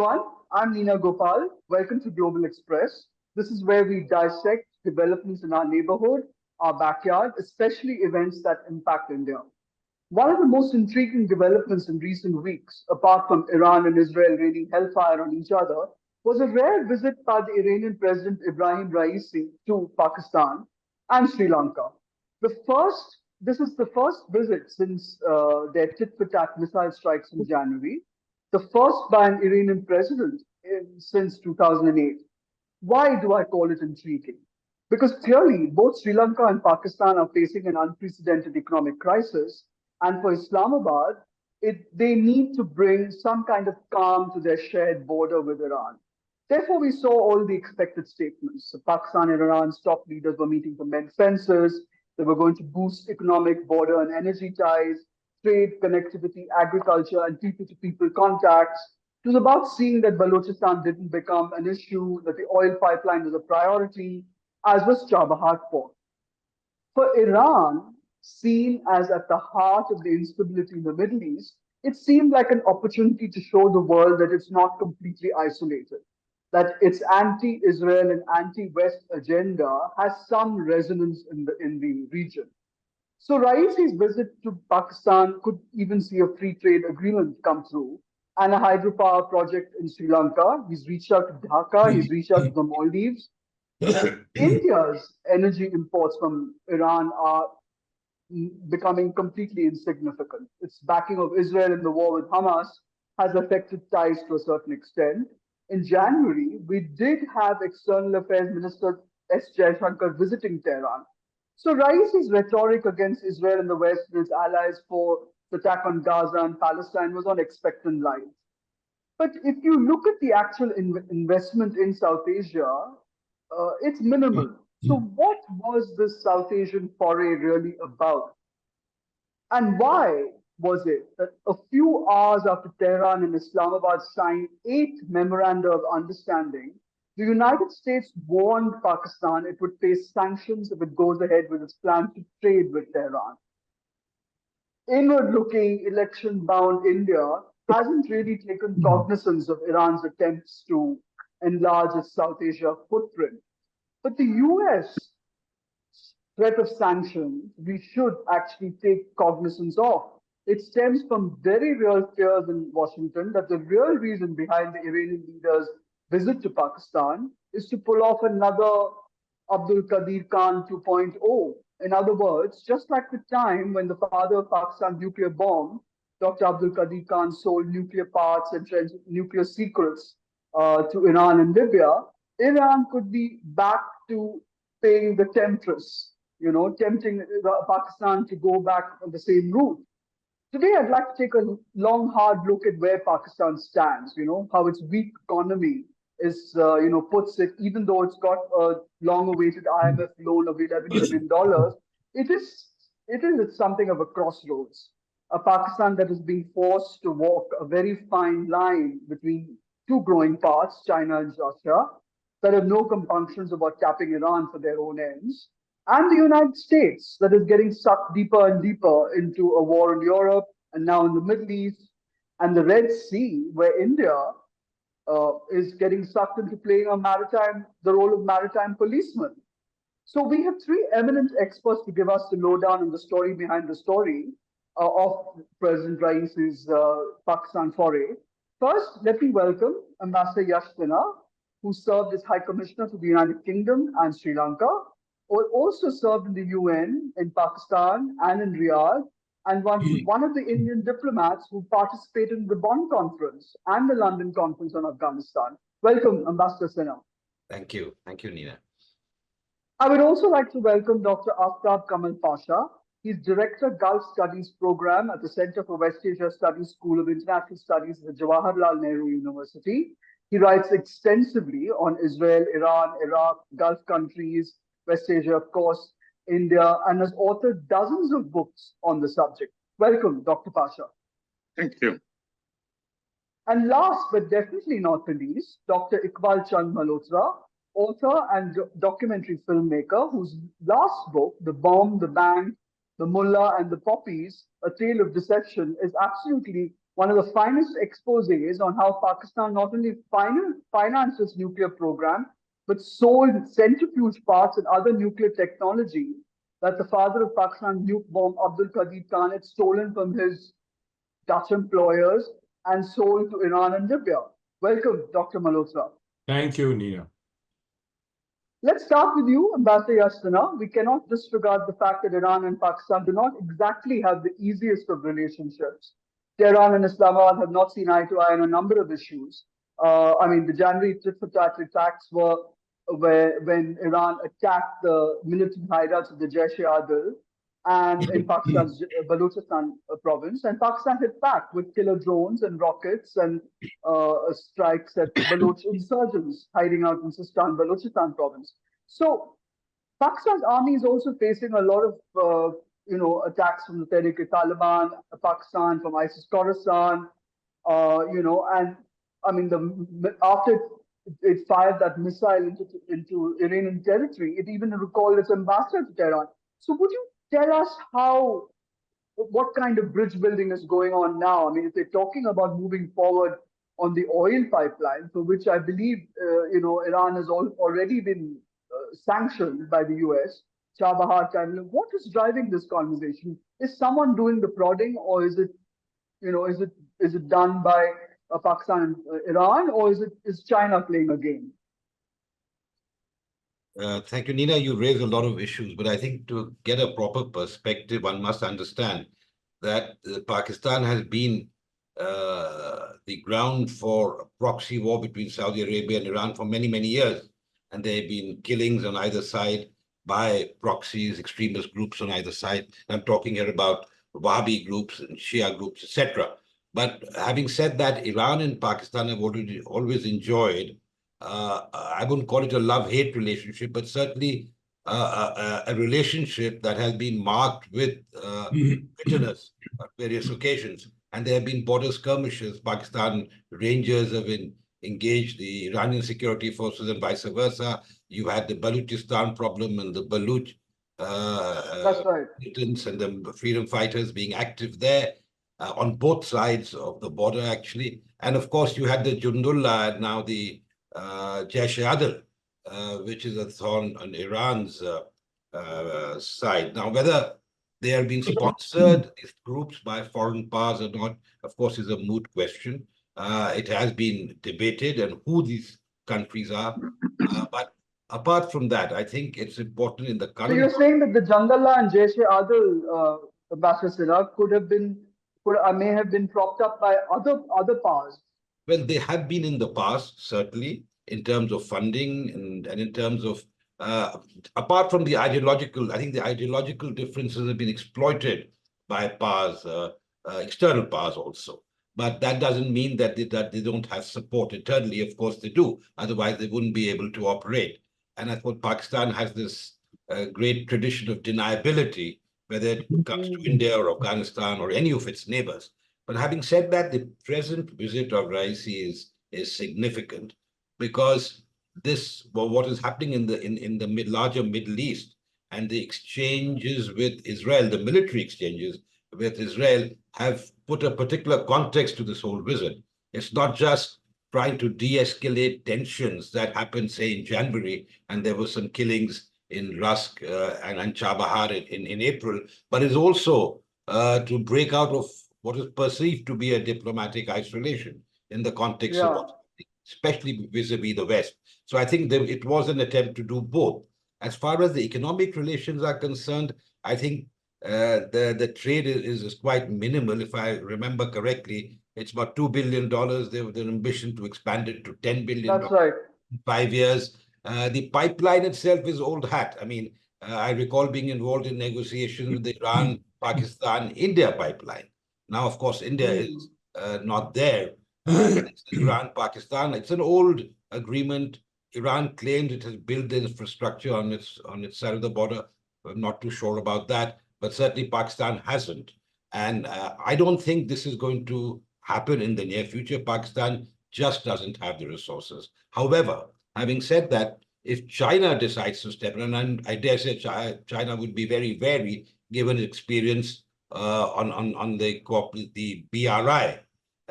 everyone. I'm Neena Gopal. Welcome to Global Express. This is where we dissect developments in our neighborhood, our backyard, especially events that impact India. One of the most intriguing developments in recent weeks, apart from Iran and Israel raining hellfire on each other, was a rare visit by the Iranian President Ebrahim Raissi to Pakistan and Sri Lanka. This is the first visit since their tit-for-tat missile strikes in January, the first by an Iranian president since 2008. Why do I call it intriguing? Because clearly, both Sri Lanka and Pakistan are facing an unprecedented economic crisis, and for Islamabad, they need to bring some kind of calm to their shared border with Iran. Therefore, we saw all the expected statements. So Pakistan and Iran's top leaders were meeting to mend fences. They were going to boost economic, border, and energy ties, trade, connectivity, agriculture, and people-to-people contacts. It was about seeing that Balochistan didn't become an issue, that the oil pipeline was a priority, as was Chabahar port. For Iran, seen as at the heart of the instability in the Middle East, it seemed like an opportunity to show the world that it's not completely isolated, that its anti-Israel and anti-West agenda has some resonance in the region. So Raisi's visit to Pakistan could even see a free trade agreement come through and a hydropower project in Sri Lanka. He's reached out to Dhaka, he's reached out to the Maldives. India's energy imports from Iran are becoming completely insignificant. Its backing of Israel in the war with Hamas has affected ties to a certain extent. In January, we did have External Affairs Minister S. Jaishankar visiting Tehran. So Raisi's rhetoric against Israel and the West and its allies for the attack on Gaza and Palestine was on expectant lines. But if you look at the actual investment in South Asia, it's minimal. So what was this South Asian foray really about? And why was it that a few hours after Tehran and Islamabad signed 8 memoranda of understanding, the United States warned Pakistan it would face sanctions if it goes ahead with its plan to trade with Tehran? Inward-looking, election-bound India hasn't really taken cognizance of Iran's attempts to enlarge its South Asia footprint. But the US threat of sanctions, we should actually take cognizance of. It stems from very real fears in Washington that the real reason behind the Iranian leaders' visit to Pakistan is to pull off another Abdul Qadir Khan 2.0. In other words, just like the time when the father of Pakistan's nuclear bomb, Dr. Abdul Qadir Khan, sold nuclear parts and nuclear secrets to Iran and Libya, Iran could be back to paying the temptress, tempting Pakistan to go back on the same route. Today, I'd like to take a long, hard look at where Pakistan stands, how its weak economy is, puts it, even though it's got a long-awaited IMF loan of $11 billion, it is at something of a crossroads. A Pakistan that is being forced to walk a very fine line between two growing parts, China and Russia, that have no compunctions about tapping Iran for their own ends, and the United States that is getting sucked deeper and deeper into a war in Europe and now in the Middle East, and the Red Sea, where India is getting sucked into playing the role of maritime policeman. So we have 3 eminent experts to give us the lowdown on the story behind the story of President Raisi's Pakistan foray. First, let me welcome Ambassador Yash Sinha, who served as High Commissioner to the United Kingdom and Sri Lanka, or also served in the UN in Pakistan and in Riyadh, and one of the Indian diplomats who participated in the Bonn Conference and the London Conference on Afghanistan. Welcome, Ambassador Sinha. Thank you. Thank you, Neena. I would also like to welcome Dr. Aftab Kamal Pasha. He's Director Gulf Studies Program at the Center for West Asia Studies School of International Studies at the Jawaharlal Nehru University. He writes extensively on Israel, Iran, Iraq, Gulf countries, West Asia, of course, India, and has authored dozens of books on the subject. Welcome, Dr. Pasha. Thank you. And last but definitely not the least, Dr. Iqbal Chand Malhotra, author and documentary filmmaker, whose last book, The Bomb, the Bang, The Mullah and the Poppies, A Tale of Deception, is absolutely one of the finest exposés on how Pakistan not only financed its nuclear program, but sold centrifuge parts and other nuclear technology that the father of Pakistan nuke bomb, Abdul Qadir Khan, had stolen from his Dutch employers and sold to Iran and Libya. Welcome, Dr. Malhotra. Thank you, Nina. Let's start with you, Ambassador Yastina. We cannot disregard the fact that Iran and Pakistan do not exactly have the easiest of relationships. Tehran and Islamabad have not seen eye to eye on a number of issues. The January tit-for-tat attacks were when Iran attacked the military hideouts of the Jaish-e-Adil and in Pakistan's Balochistan province. And Pakistan hit back with killer drones and rockets and strikes at Baloch insurgents hiding out in Sistan, Balochistan province. So Pakistan's army is also facing a lot of attacks from the Taliban, Pakistan, from ISIS Khorasan, and I mean after it fired that missile into Iranian territory, it even recalled its ambassador to Tehran. So would you tell us what kind of bridge building is going on now? I mean, if they're talking about moving forward on the oil pipeline, for which I believe, Iran has already been sanctioned by the US, Chabahar Channel. What is driving this conversation? Is someone doing the prodding, or is it done by Pakistan and Iran, or is China playing a game? Thank you, Nina. You raised a lot of issues, but I think to get a proper perspective, one must understand that Pakistan has been the ground for a proxy war between Saudi Arabia and Iran for many, many years. And there have been killings on either side by proxies, extremist groups on either side. I'm talking here about Wahhabi groups and Shia groups, etc. But having said that, Iran and Pakistan have always enjoyed, I wouldn't call it a love-hate relationship, but certainly a relationship that has been marked with bitterness on various occasions. And there have been border skirmishes. Pakistan Rangers have engaged the Iranian security forces and vice versa. You had the Balochistan problem and the Baloch That's right. militants and the freedom fighters being active there on both sides of the border, actually. And of course, you had the Jundullah, now the Jaish-e-Adil, which is a thorn on Iran's side. Now, whether they are being sponsored, these groups, by foreign powers or not, of course, is a moot question. It has been debated and who these countries are. But apart from that, I think it's important in the current... So you're saying that the Jundullah and Jaish-e-Adil, Ambassador Siraj, may have been propped up by other powers? Well, they have been in the past, certainly, in terms of funding and in terms of, apart from the ideological, I think the ideological differences have been exploited by powers, external powers also. But that doesn't mean that they don't have support internally. Of course they do. Otherwise, they wouldn't be able to operate. And I thought Pakistan has this great tradition of deniability, whether it comes to India or Afghanistan or any of its neighbors. But having said that, the present visit of Raisi is significant because what is happening in the larger Middle East and the exchanges with Israel, the military exchanges with Israel, have put a particular context to this whole visit. It's not just trying to de-escalate tensions that happened, say, in January, and there were some killings in Rusk and Chabahar in April, but it's also to break out of what is perceived to be a diplomatic isolation in the context of what's happening, especially vis-a-vis the West. So I think it was an attempt to do both. As far as the economic relations are concerned, I think the trade is quite minimal. If I remember correctly, it's about $2 billion. They have an ambition to expand it to $10 billion. That's right. In 5 years. The pipeline itself is old hat. I mean, I recall being involved in negotiations with the Iran, Pakistan, India pipeline. Now, of course, India is not there. It's Iran, Pakistan. It's an old agreement. Iran claims it has built the infrastructure on its side of the border. I'm not too sure about that, but certainly Pakistan hasn't. And I don't think this is going to happen in the near future. Pakistan just doesn't have the resources. However, having said that, if China decides to step in, and I dare say China would be very wary given its experience on the BRI,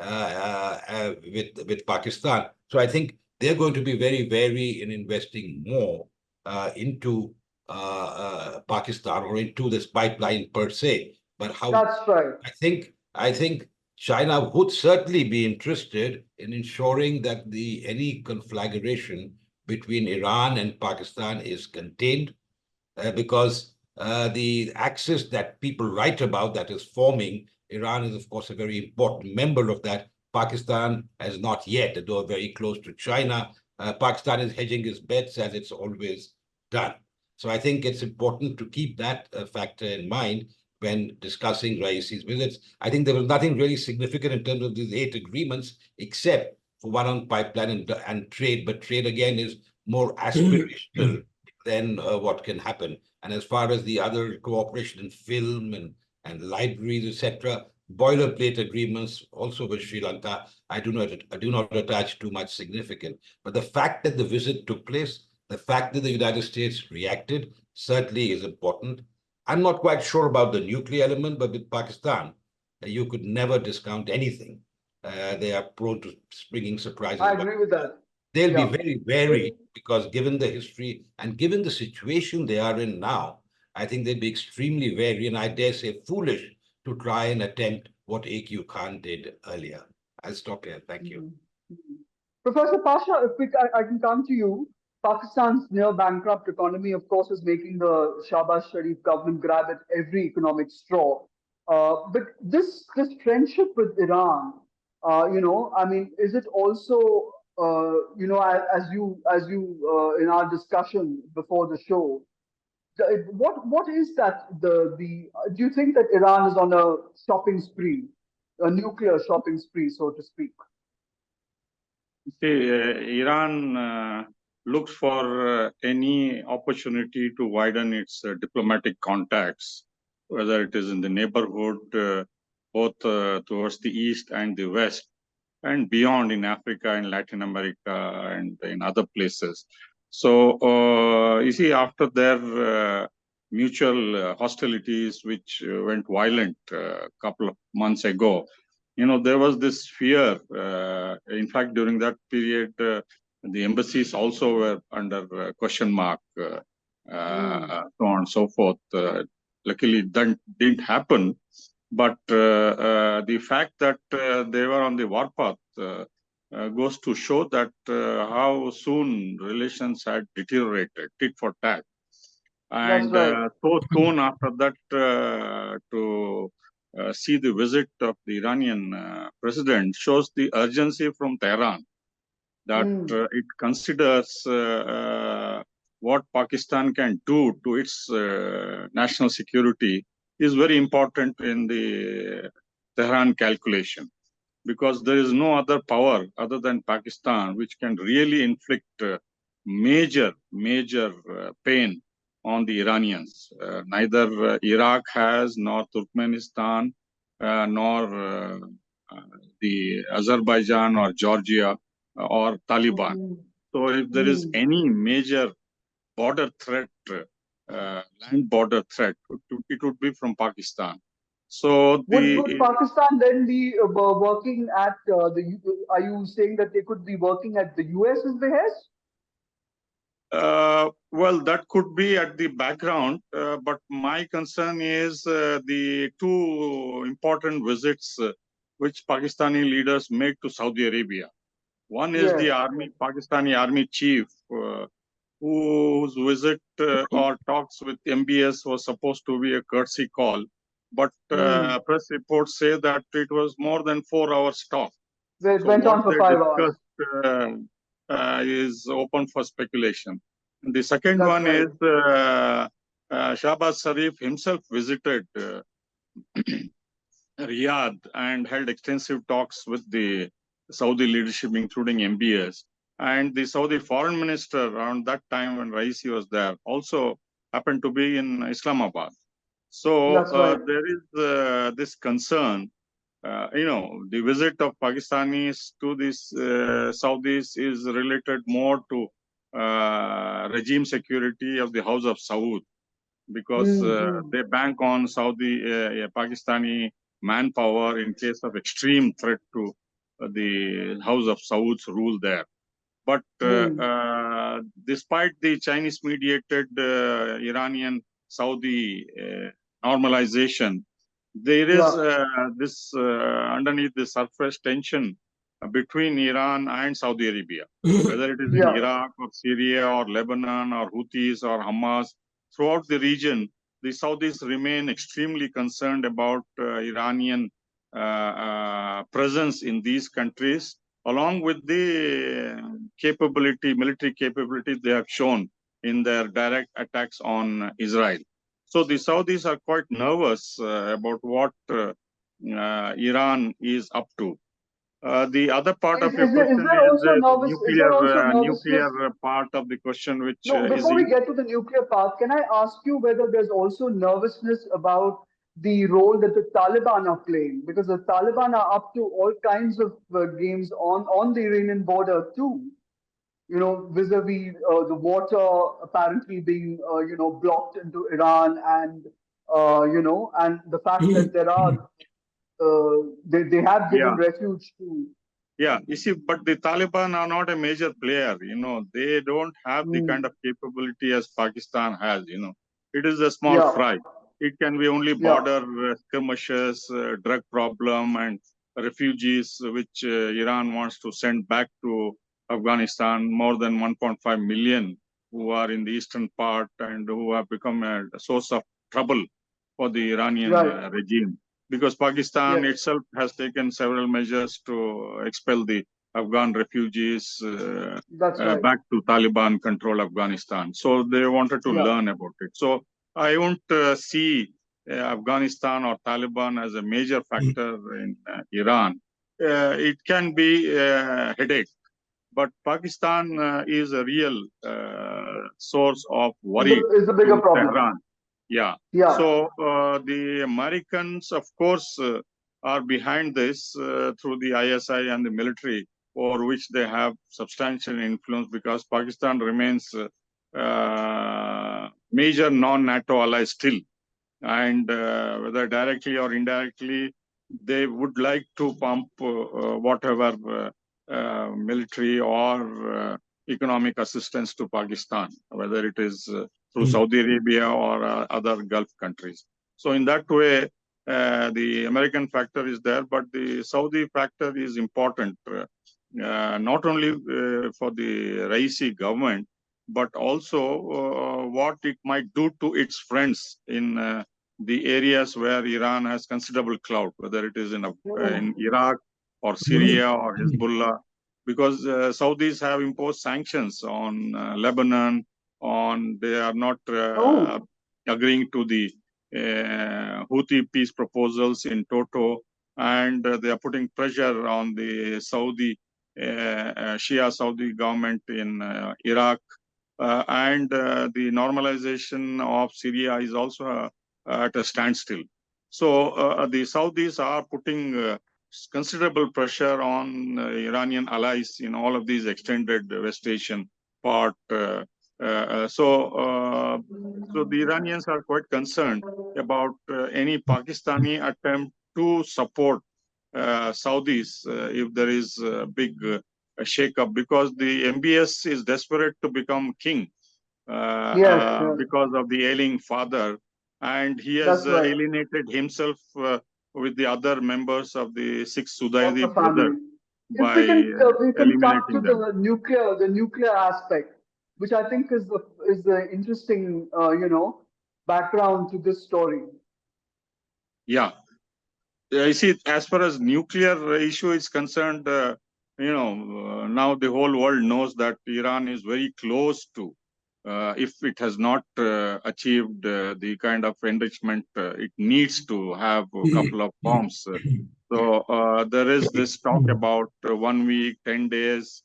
with Pakistan. So I think they're going to be very wary in investing more into Pakistan or into this pipeline per se. But how? That's right. I think China would certainly be interested in ensuring that any conflagration between Iran and Pakistan is contained, because the axis that people write about that is forming, Iran is, of course, a very important member of that. Pakistan has not yet, though very close to China. Pakistan is hedging its bets as it's always done. So I think it's important to keep that factor in mind when discussing Raisi's visits. I think there was nothing really significant in terms of these 8 agreements, except for one on pipeline and trade. But trade, again, is more aspirational than what can happen. And as far as the other cooperation in film and libraries, etc., boilerplate agreements also with Sri Lanka, I do not attach too much significance. But the fact that the visit took place, the fact that the United States reacted, certainly is important. I'm not quite sure about the nuclear element, but with Pakistan, you could never discount anything. They are prone to springing surprises. I agree with that. They'll be Yeah. very wary because given the history and given the situation they are in now, I think they'd be extremely wary and I dare say foolish to try and attempt what A.Q. Khan did earlier. I'll stop here. Thank you. Professor Pasha, if I can come to you, Pakistan's near bankrupt economy, of course, is making the Shahbaz Sharif government grab at every economic straw. But this friendship with Iran, I mean, is it also, as you in our discussion before the show, what is that do you think that Iran is on a shopping spree, a nuclear shopping spree, so to speak? See, Iran looks for any opportunity to widen its diplomatic contacts, whether it is in the neighborhood, both towards the east and the west, and beyond in Africa, in Latin America, and in other places. So, you see, after their mutual hostilities, which went violent a couple of months ago, there was this fear. In fact, during that period, the embassies also were under question mark, so on and so forth. Luckily, that didn't happen. But the fact that they were on the warpath goes to show that how soon relations had deteriorated, tit for tat. And so soon after that, to see the visit of the Iranian president shows the urgency from Tehran that it considers what Pakistan can do to its national security is very important in the Tehran calculation, because there is no other power other than Pakistan which can really inflict major pain on the Iranians. Neither Iraq has, nor Turkmenistan, nor the Azerbaijan or Georgia or Taliban. So if there is any major border threat, land border threat, it would be from Pakistan. So would Pakistan then be working at are you saying that they could be working at the US's behest? Well, that could be at the background, but my concern is the two important visits which Pakistani leaders make to Saudi Arabia. One is the Pakistani army chief, whose visit or talks with MBS was supposed to be a courtesy call, but press reports say that it was more than 4 hours talk. It went on for 5 hours. Is open for speculation. And the second one is Shahbaz Sharif himself visited Riyadh and held extensive talks with the Saudi leadership, including MBS. And the Saudi foreign minister around that time when Raisi was there also happened to be in Islamabad. So there is this concern. The visit of Pakistanis to these Saudis is related more to regime security of the House of Saud, because they bank on Saudi Pakistani manpower in case of extreme threat to the House of Saud's rule there. But despite the Chinese-mediated Iranian-Saudi normalization, there is this underneath the surface tension between Iran and Saudi Arabia, whether it is in Iraq or Syria or Lebanon or Houthis or Hamas. Throughout the region, the Saudis remain extremely concerned about Iranian presence in these countries, along with the military capability they have shown in their direct attacks on Israel. So the Saudis are quite nervous about what Iran is up to. The other part of your question is there is also nervousness? nuclear part of the question, which No, is before we get to the nuclear part, can I ask you whether there's also nervousness about the role that the Taliban are playing? Because the Taliban are up to all kinds of games on the Iranian border too. You know, vis-a-vis the water apparently being, blocked into Iran, and and the fact that there are they have given refuge to. Yeah, you see, but the Taliban are not a major player. They don't have the kind of capability as Pakistan has. It is a small fry. It can be only border skirmishes, drug problem, and refugees, which Iran wants to send back to Afghanistan. More than 1.5 million who are in the eastern part and who have become a source of trouble for the Iranian regime. Because Pakistan itself has taken several measures to expel the Afghan refugees back to Taliban-controlled Afghanistan. So they wanted to learn about it. So I won't see Afghanistan or Taliban as a major factor in Iran. It can be a headache, but Pakistan is a real source of worry is the bigger to problem. Tehran. Yeah. So the Americans, of course, are behind this through the ISI and the military, over which they have substantial influence, because Pakistan remains major non-NATO ally still. And whether directly or indirectly, they would like to pump whatever military or economic assistance to Pakistan, whether it is through Saudi Arabia or other Gulf countries. So in that way, the American factor is there, but the Saudi factor is important, not only for the Raisi government, but also what it might do to its friends in the areas where Iran has considerable clout, whether it is in Iraq or Syria or Hezbollah, because Saudis have imposed sanctions on Lebanon. They are not agreeing to the Houthi peace proposals in toto, and they are putting pressure on the Shia Saudi government in Iraq, and the normalization of Syria is also at a standstill. So the Saudis are putting considerable pressure on Iranian allies in all of these extended West Asian part. So the Iranians are quite concerned about any Pakistani attempt to support Saudis if there is a big shake-up, because the MBS is desperate to become king because of the ailing father, and he has alienated himself with the other members of the six Sudaidi brothers by we can cut to eliminating them. the nuclear aspect, which I think is the interesting background to this story. Yeah, I see. As far as nuclear issue is concerned, now the whole world knows that Iran is very close to, if it has not achieved the kind of enrichment it needs to have a couple of bombs. So there is this talk about 1 week, 10 days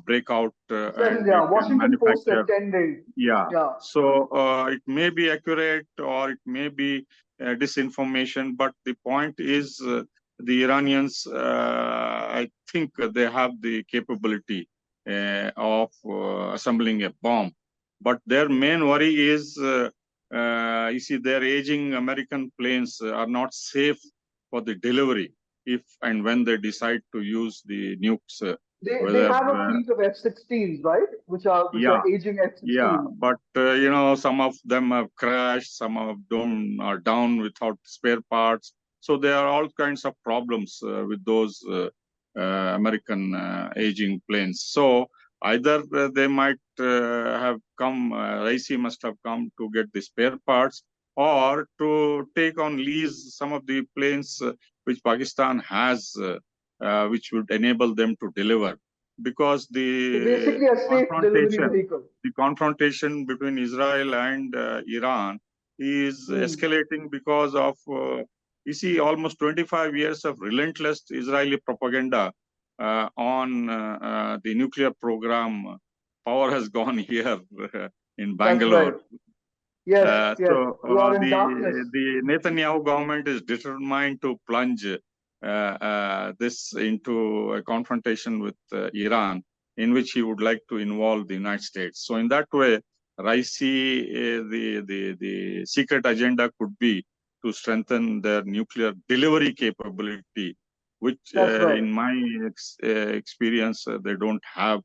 breakout, and it can Washington Post said manufacture. 10 days. Yeah. So it may be accurate or it may be disinformation, but the point is the Iranians, I think they have the capability of assembling a bomb. But their main worry is, you see, their aging American planes are not safe for the delivery. if and when they decide to use the nukes, They have a fleet of F-16s, right? Which are aging yeah, F-16s. but some of them have crashed, some of them are down without spare parts. So there are all kinds of problems with those American aging planes. So either they might have come, Raisi must have come to get the spare parts, or to take on lease some of the planes which Pakistan has, which would enable them to deliver. Because So basically a safe delivery vehicle. the confrontation between Israel and Iran is escalating because of, you see, almost 25 years of relentless Israeli propaganda on the nuclear program. Power has gone here in Bangalore. That's right. Yes, yes. So You are in darkness. the Netanyahu government is determined to plunge this into a confrontation with Iran, in which he would like to involve the United States. So in that way, Raisi, the secret agenda could be to strengthen their nuclear delivery capability, which in my experience, they don't have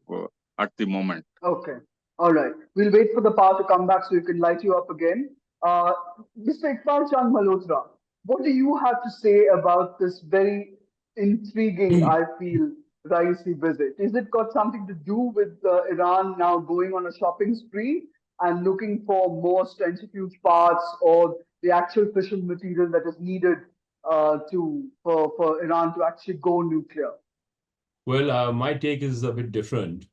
at the moment. Okay. All right. We'll wait for the power to come back so we can light you up again. Mr. Iqbal Chand Malhotra, what do you have to say about this very intriguing, I feel, Raisi visit? Is it got something to do with Iran now going on a shopping spree and looking for more centrifuge parts or the actual fission material that is needed for Iran to actually go nuclear? Well, my take is a bit different.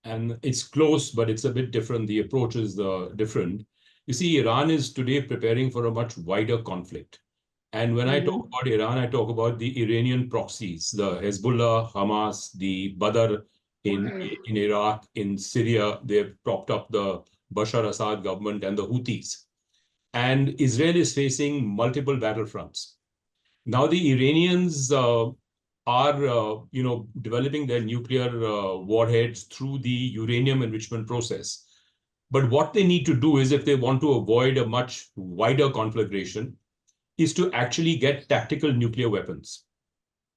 And it's close, but it's a bit different. The approach is different. You see, Iran is today preparing for a much wider conflict. And when I talk about Iran, I talk about the Iranian proxies, the Hezbollah, Hamas, the Badr in Iraq, in Syria. They've propped up the Bashar Assad government and the Houthis. And Israel is facing multiple battlefronts. Now, the Iranians are developing their nuclear warheads through the uranium enrichment process. But what they need to do is, if they want to avoid a much wider conflagration, is to actually get tactical nuclear weapons.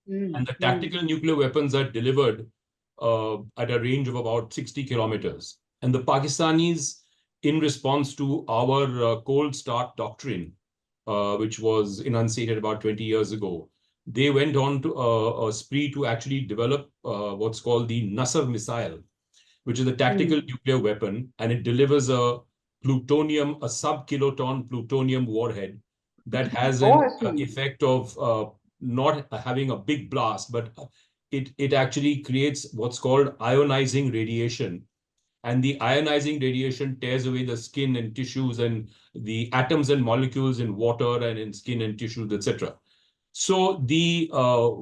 And the tactical nuclear weapons are delivered at a range of about 60 kilometers. And the Pakistanis, in response to our cold start doctrine, which was enunciated about 20 years ago, they went on to a spree to actually develop what's called the Nasr missile, which is a tactical nuclear weapon, and it delivers a sub-kiloton plutonium warhead that has an effect of not having a big blast, but it actually creates what's called ionizing radiation. And the ionizing radiation tears away the skin and tissues and the atoms and molecules in water and in skin and tissues, etc. So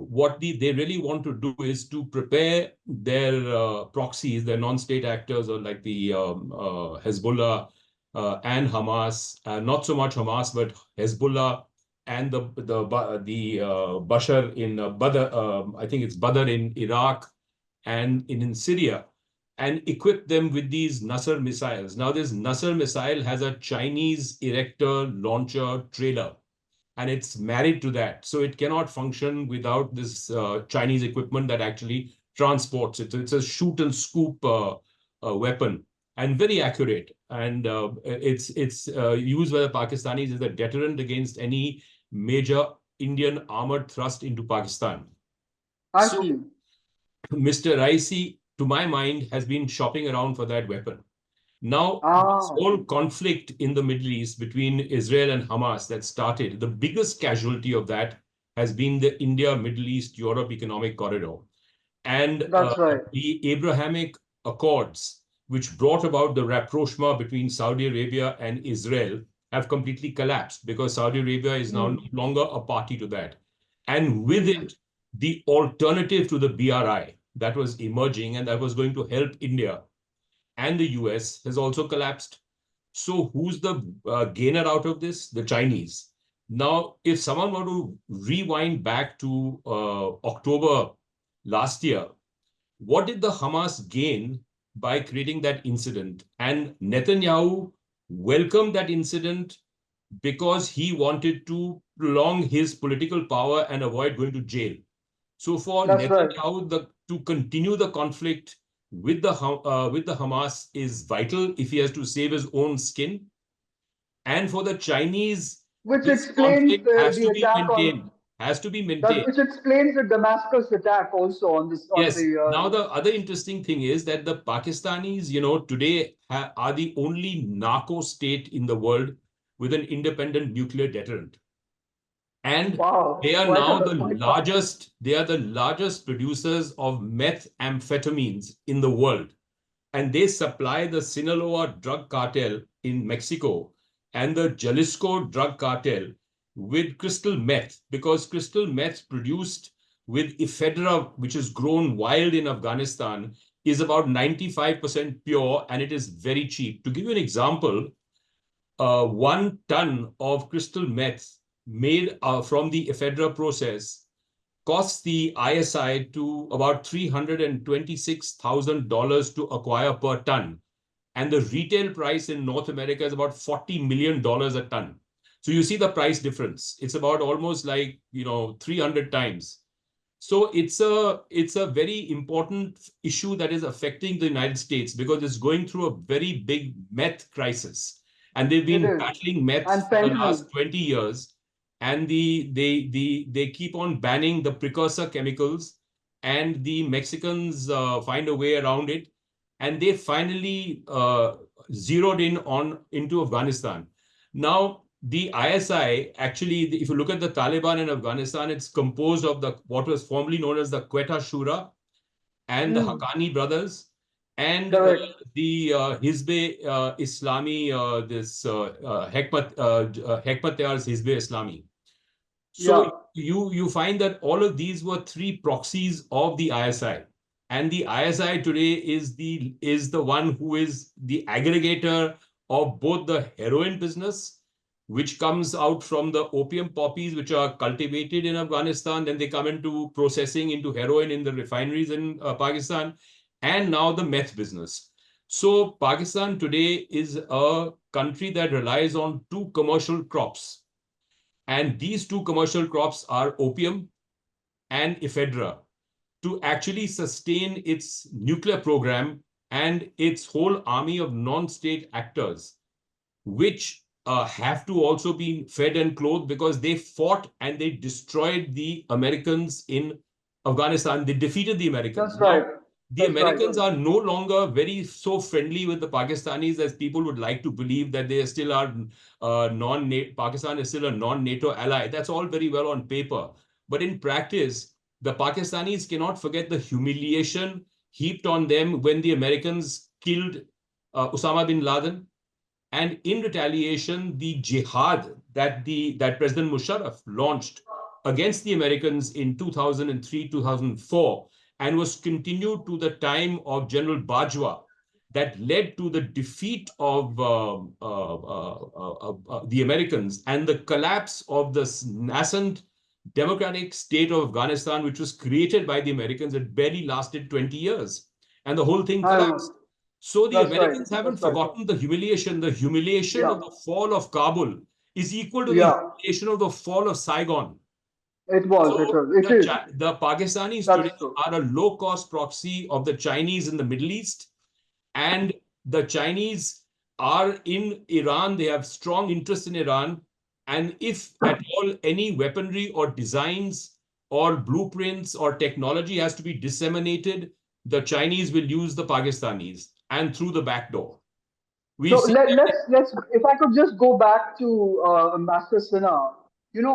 what they really want to do is to prepare their proxies, their non-state actors, or like the Hezbollah and Hamas, not so much Hamas, but Hezbollah and the Bashar in Badr, I think it's Badr in Iraq and in Syria, and equip them with these Nasr missiles. Now, this Nasr missile has a Chinese erector launcher trailer, and it's married to that. So it cannot function without this Chinese equipment that actually transports it. So it's a shoot and scoop weapon, and very accurate. And it's used by the Pakistanis as a deterrent against any major Indian armored thrust into Pakistan. So Mr. Raisi, to my mind, has been shopping around for that weapon. Now, this whole conflict in the Middle East between Israel and Hamas that started, the biggest casualty of that has been the India-Middle East-Europe economic corridor. And the Abrahamic Accords, which brought about the rapprochement between Saudi Arabia and Israel, have completely collapsed because Saudi Arabia is now no longer a party to that. And with it, the alternative to the BRI that was emerging and that was going to help India and the US has also collapsed. So who's the gainer out of this? The Chinese. Now, if someone were to rewind back to October last year, what did the Hamas gain by creating that incident? And Netanyahu welcomed that incident because he wanted to prolong his political power and avoid going to jail. So for Netanyahu, to continue the conflict with the Hamas is vital if he has to save his own skin. And for the Chinese, which this explains conflict has the to be attack on maintained. Has to be that, maintained. which explains the Damascus attack also on this on Yes. the. Now the other interesting thing is that the Pakistanis, today are the only narco state in the world with an independent nuclear deterrent. And Wow, they are quite now a, the quite largest, they are the largest producers of methamphetamines in the world. And they supply the Sinaloa drug cartel in Mexico and the Jalisco drug cartel with crystal meth, because crystal meth produced with ephedra, which is grown wild in Afghanistan, is about 95% pure and it is very cheap. To give you an example, 1 ton of crystal meth made from the ephedra process costs the ISI to about $326,000 to acquire per ton. And the retail price in North America is about $40 million a ton. So you see the price difference. It's about almost like, 300 times. So it's a very important issue that is affecting the United States because it's going through a very big meth crisis. And they've been battling meth for the last 20 years. And they keep on banning the precursor chemicals, and the Mexicans find a way around it. And they finally zeroed in into Afghanistan. Now, the ISI, actually, if you look at the Taliban in Afghanistan, it's composed of what was formerly known as the Quetta Shura and the Haqqani brothers and the Hizb Islami, Hekmatyar's Hizb Islami. So you find that all of these were 3 proxies of the ISI. And the ISI today is the one who is the aggregator of both the heroin business, which comes out from the opium poppies, which are cultivated in Afghanistan. Then they come into processing into heroin in the refineries in Pakistan, and now the meth business. So Pakistan today is a country that relies on 2 commercial crops. And these 2 commercial crops are opium and ephedra to actually sustain its nuclear program and its whole army of non-state actors, which have to also be fed and clothed because they fought and they destroyed the Americans in Afghanistan. They defeated the Americans. That's right. The Americans are no longer so friendly with the Pakistanis as people would like to believe, that they still are Pakistan is still a non-NATO ally. That's all very well on paper. But in practice, the Pakistanis cannot forget the humiliation heaped on them when the Americans killed Osama bin Laden. And in retaliation, the jihad that President Musharraf launched against the Americans in 2003, 2004, and was continued to the time of General Bajwa, that led to the defeat of the Americans and the collapse of the nascent democratic state of Afghanistan, which was created by the Americans. It barely lasted 20 years, and the whole thing collapsed. So the Americans haven't forgotten the humiliation. The humiliation of the fall of Kabul is equal to the humiliation of the fall of Saigon. It is. The Pakistanis today are a low-cost proxy of the Chinese in the Middle East. And the Chinese are in Iran. They have strong interest in Iran. And if at all any weaponry or designs or blueprints or technology has to be disseminated, the Chinese will use the Pakistanis and through the back door. Let's if I could just go back to Ambassador Sinha.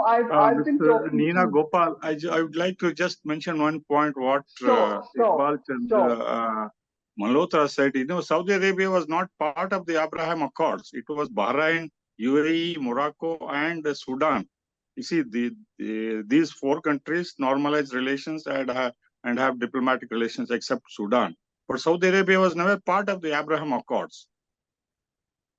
I've been talking Nina Gopal, I would like to just mention one point what Iqbal Malhotra said. Saudi Arabia was not part of the Abraham Accords. It was Bahrain, UAE, Morocco, and Sudan. You see, these 4 countries normalize relations and have diplomatic relations except Sudan. But Saudi Arabia was never part of the Abraham Accords.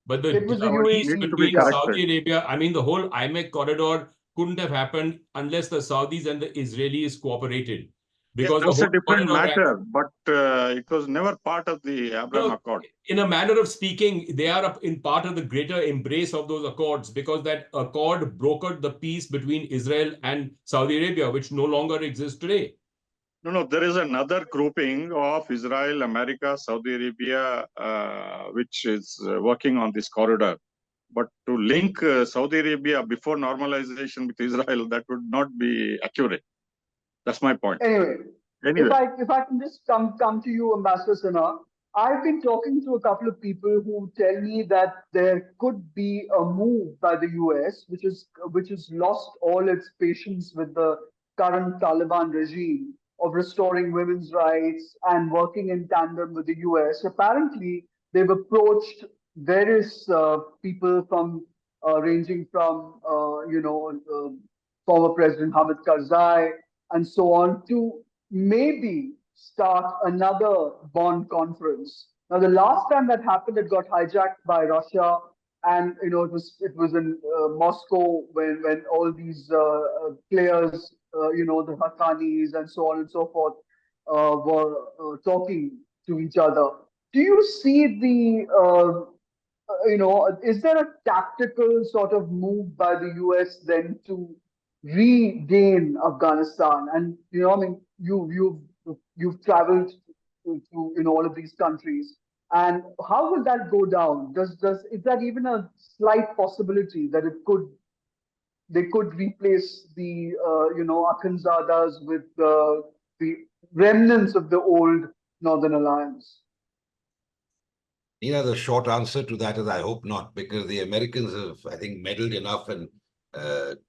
But the deals between Saudi Arabia, the whole IMEC corridor couldn't have happened unless the Saudis and the Israelis cooperated. Because that's a different matter, but it was never part of the Abraham Accord. In a manner of speaking, they are in part of the greater embrace of those accords, because that accord brokered the peace between Israel and Saudi Arabia, which no longer exists today. No, there is another grouping of Israel, America, Saudi Arabia, which is working on this corridor. But to link Saudi Arabia before normalization with Israel, that would not be accurate. That's my point. Anyway, Anyway, if I can just come to you, Ambassador Sinha, I've been talking to a couple of people who tell me that there could be a move by the US, which has lost all its patience with the current Taliban regime of restoring women's rights and working in tandem with the US. Apparently, they've approached various people from ranging from former President Hamid Karzai and so on to maybe start another Bonn conference. Now, the last time that happened, it got hijacked by Russia, and it was in Moscow when all these players, the Haqqanis and so on and so forth, were talking to each other. Do you see is there a tactical sort of move by the US then to regain Afghanistan? And I mean, you've traveled to in all of these countries, and how will that go down? Is that even a slight possibility that they could replace the Akhundzadas with the remnants of the old Northern Alliance? The short answer to that is I hope not, because the Americans have, I think, meddled enough and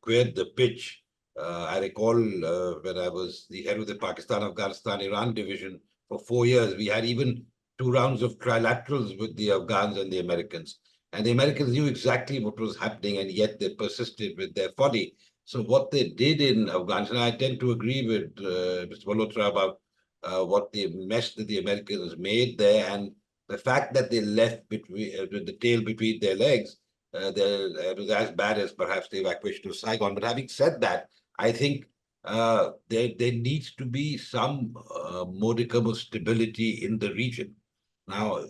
cleared the pitch. I recall when I was the head of the Pakistan-Afghanistan-Iran division for 4 years, we had even 2 rounds of trilaterals with the Afghans and the Americans. And the Americans knew exactly what was happening, and yet they persisted with their folly. So what they did in Afghanistan, I tend to agree with Mr. Malhotra about what the mess that the Americans made there, and the fact that they left with the tail between their legs, it was as bad as perhaps the evacuation of Saigon. But having said that, I think there needs to be some modicum of stability in the region. Now,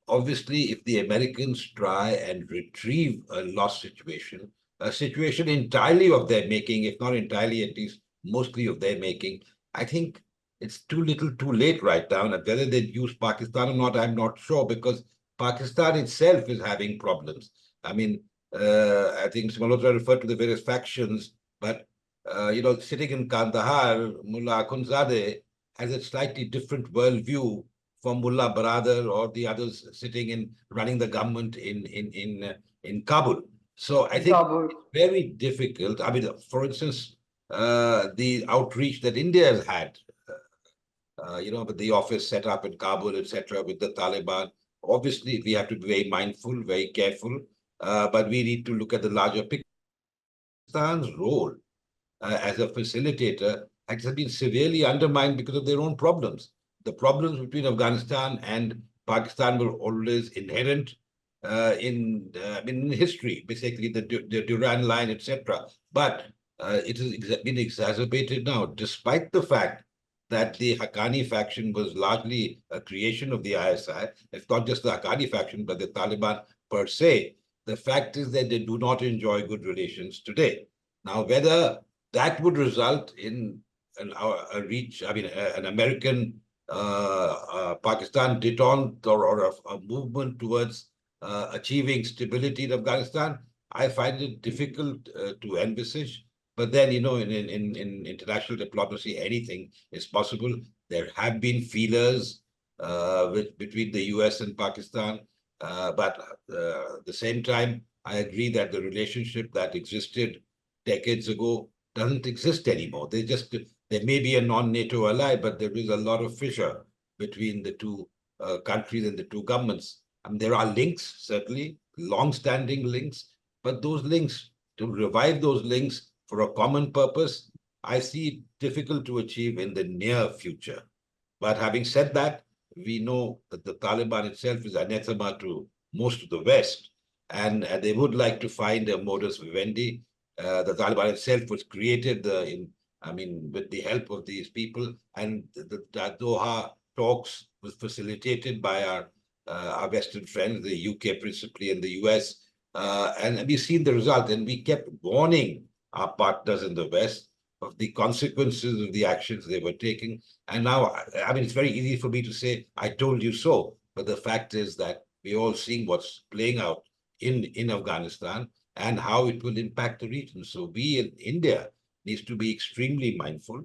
obviously, if the Americans try and retrieve a lost situation, a situation entirely of their making, if not entirely, at least mostly of their making, I think it's too little too late right now. And whether they'd use Pakistan or not, I'm not sure, because Pakistan itself is having problems. I mean, I think Mr. Malhotra referred to the various factions, but, sitting in Kandahar, Mullah Akhundzadeh has a slightly different worldview from Mullah Baradar or the others sitting in running the government in Kabul. So I think it's very difficult. I mean, for instance, the outreach that India has had, with the office set up in Kabul, etc., with the Taliban. Obviously, we have to be very mindful, very careful, but we need to look at the larger picture. Pakistan's role as a facilitator has been severely undermined because of their own problems. The problems between Afghanistan and Pakistan were always inherent in history, basically the Durand line, etc. But it has been exacerbated now, despite the fact that the Haqqani faction was largely a creation of the ISI, if not just the Haqqani faction, but the Taliban per se. The fact is that they do not enjoy good relations today. Now, whether that would result in an American Pakistan detente or a movement towards achieving stability in Afghanistan, I find it difficult to envisage. But then, in international diplomacy, anything is possible. There have been feelers between the US and Pakistan. But at the same time, I agree that the relationship that existed decades ago doesn't exist anymore. There may be a non-NATO ally, but there is a lot of fissure between the two countries and the two governments. I mean, there are links, certainly, long-standing links, but those links, to revive those links for a common purpose, I see it difficult to achieve in the near future. But having said that, we know that the Taliban itself is anathema to most of the West, and they would like to find a modus vivendi. The Taliban itself was created with the help of these people, and the Doha talks was facilitated by our Western friends, the UK principally and the US, and we've seen the result. And we kept warning our partners in the West of the consequences of the actions they were taking. And now, I mean, it's very easy for me to say, I told you so. But the fact is that we're all seeing what's playing out in Afghanistan and how it will impact the region. So we in India needs to be extremely mindful,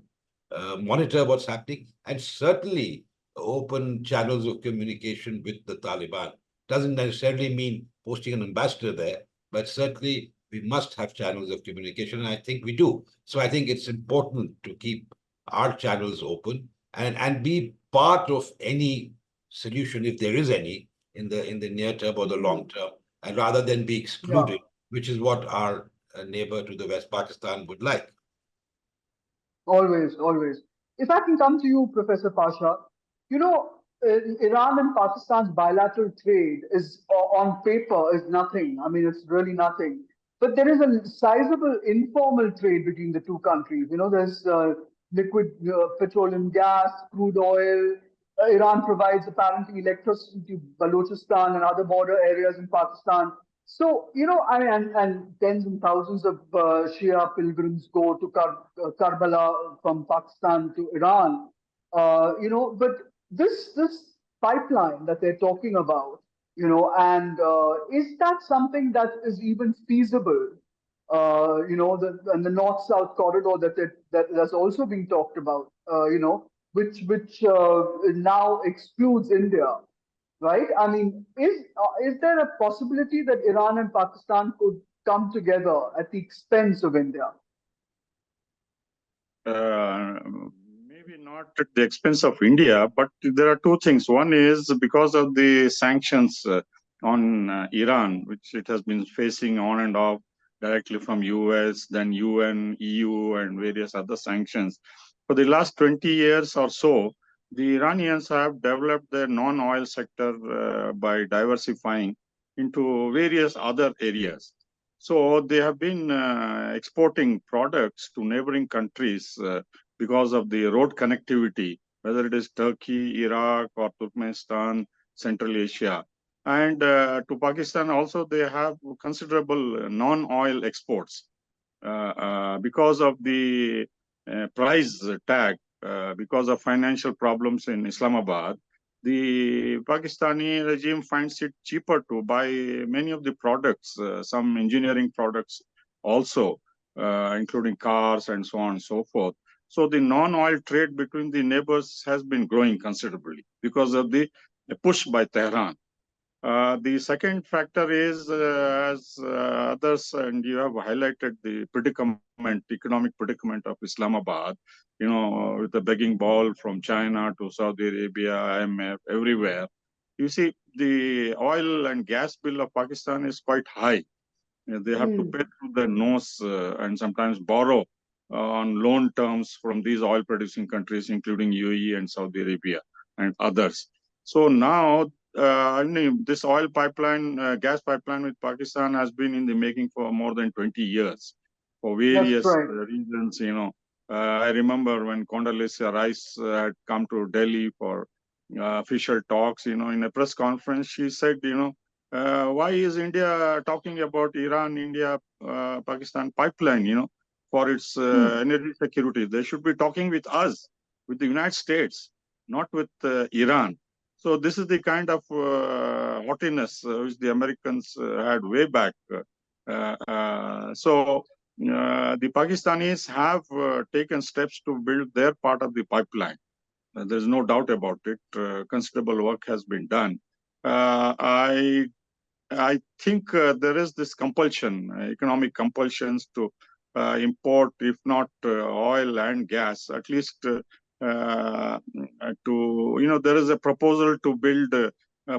monitor what's happening, and certainly open channels of communication with the Taliban. Doesn't necessarily mean posting an ambassador there, but certainly we must have channels of communication, and I think we do. So I think it's important to keep our channels open and be part of any solution, if there is any, in the near term or the long term, and rather than be excluded, which is what our neighbor to the West, Pakistan, would like. Always, always. If I can come to you, Professor Pasha, you know, Iran and Pakistan's bilateral trade is on paper is nothing. I mean, it's really nothing. But there is a sizable informal trade between the two countries. You know, there's liquid petroleum gas, crude oil. Iran provides apparently electricity to Balochistan and other border areas in Pakistan. So, you know, I mean, and tens and thousands of Shia pilgrims go to Karbala from Pakistan to Iran. You know, but this pipeline that they're talking about, you know, and is that something that is even feasible? You know, and the north-south corridor that's also being talked about, you know, which now excludes India, right? I mean, is there a possibility that Iran and Pakistan could come together at the expense of India? Maybe not at the expense of India, but there are two things. One is because of the sanctions on Iran, which it has been facing on and off directly from US, then UN, EU, and various other sanctions. For the last 20 years or so, the Iranians have developed their non-oil sector by diversifying into various other areas. So they have been exporting products to neighboring countries because of the road connectivity, whether it is Turkey, Iraq, or Turkmenistan, Central Asia. And to Pakistan also, they have considerable non-oil exports because of the price tag, because of financial problems in Islamabad. The Pakistani regime finds it cheaper to buy many of the products, some engineering products also, including cars and so on and so forth. So the non-oil trade between the neighbors has been growing considerably because of the push by Tehran. The second factor is, as others, and you have highlighted the economic predicament of Islamabad, you know, with the begging bowl from China to Saudi Arabia, IMF, everywhere. You see, the oil and gas bill of Pakistan is quite high. They have to pay through their nose and sometimes borrow on loan terms from these oil-producing countries, including UAE and Saudi Arabia and others. So now, this oil pipeline, gas pipeline with Pakistan has been in the making for more than 20 years for various reasons. You know, I remember when Condoleezza Rice had come to Delhi for official talks. You know, in a press conference, she said, you know, why is India talking about Iran-India Pakistan pipeline? You know, for its energy security, they should be talking with us, with the United States, not with Iran. So this is the kind of haughtiness which the Americans had way back. So the Pakistanis have taken steps to build their part of the pipeline. There's no doubt about it. Considerable work has been done. I think there is this compulsion, economic compulsions to import, if not oil and gas, at least there is a proposal to build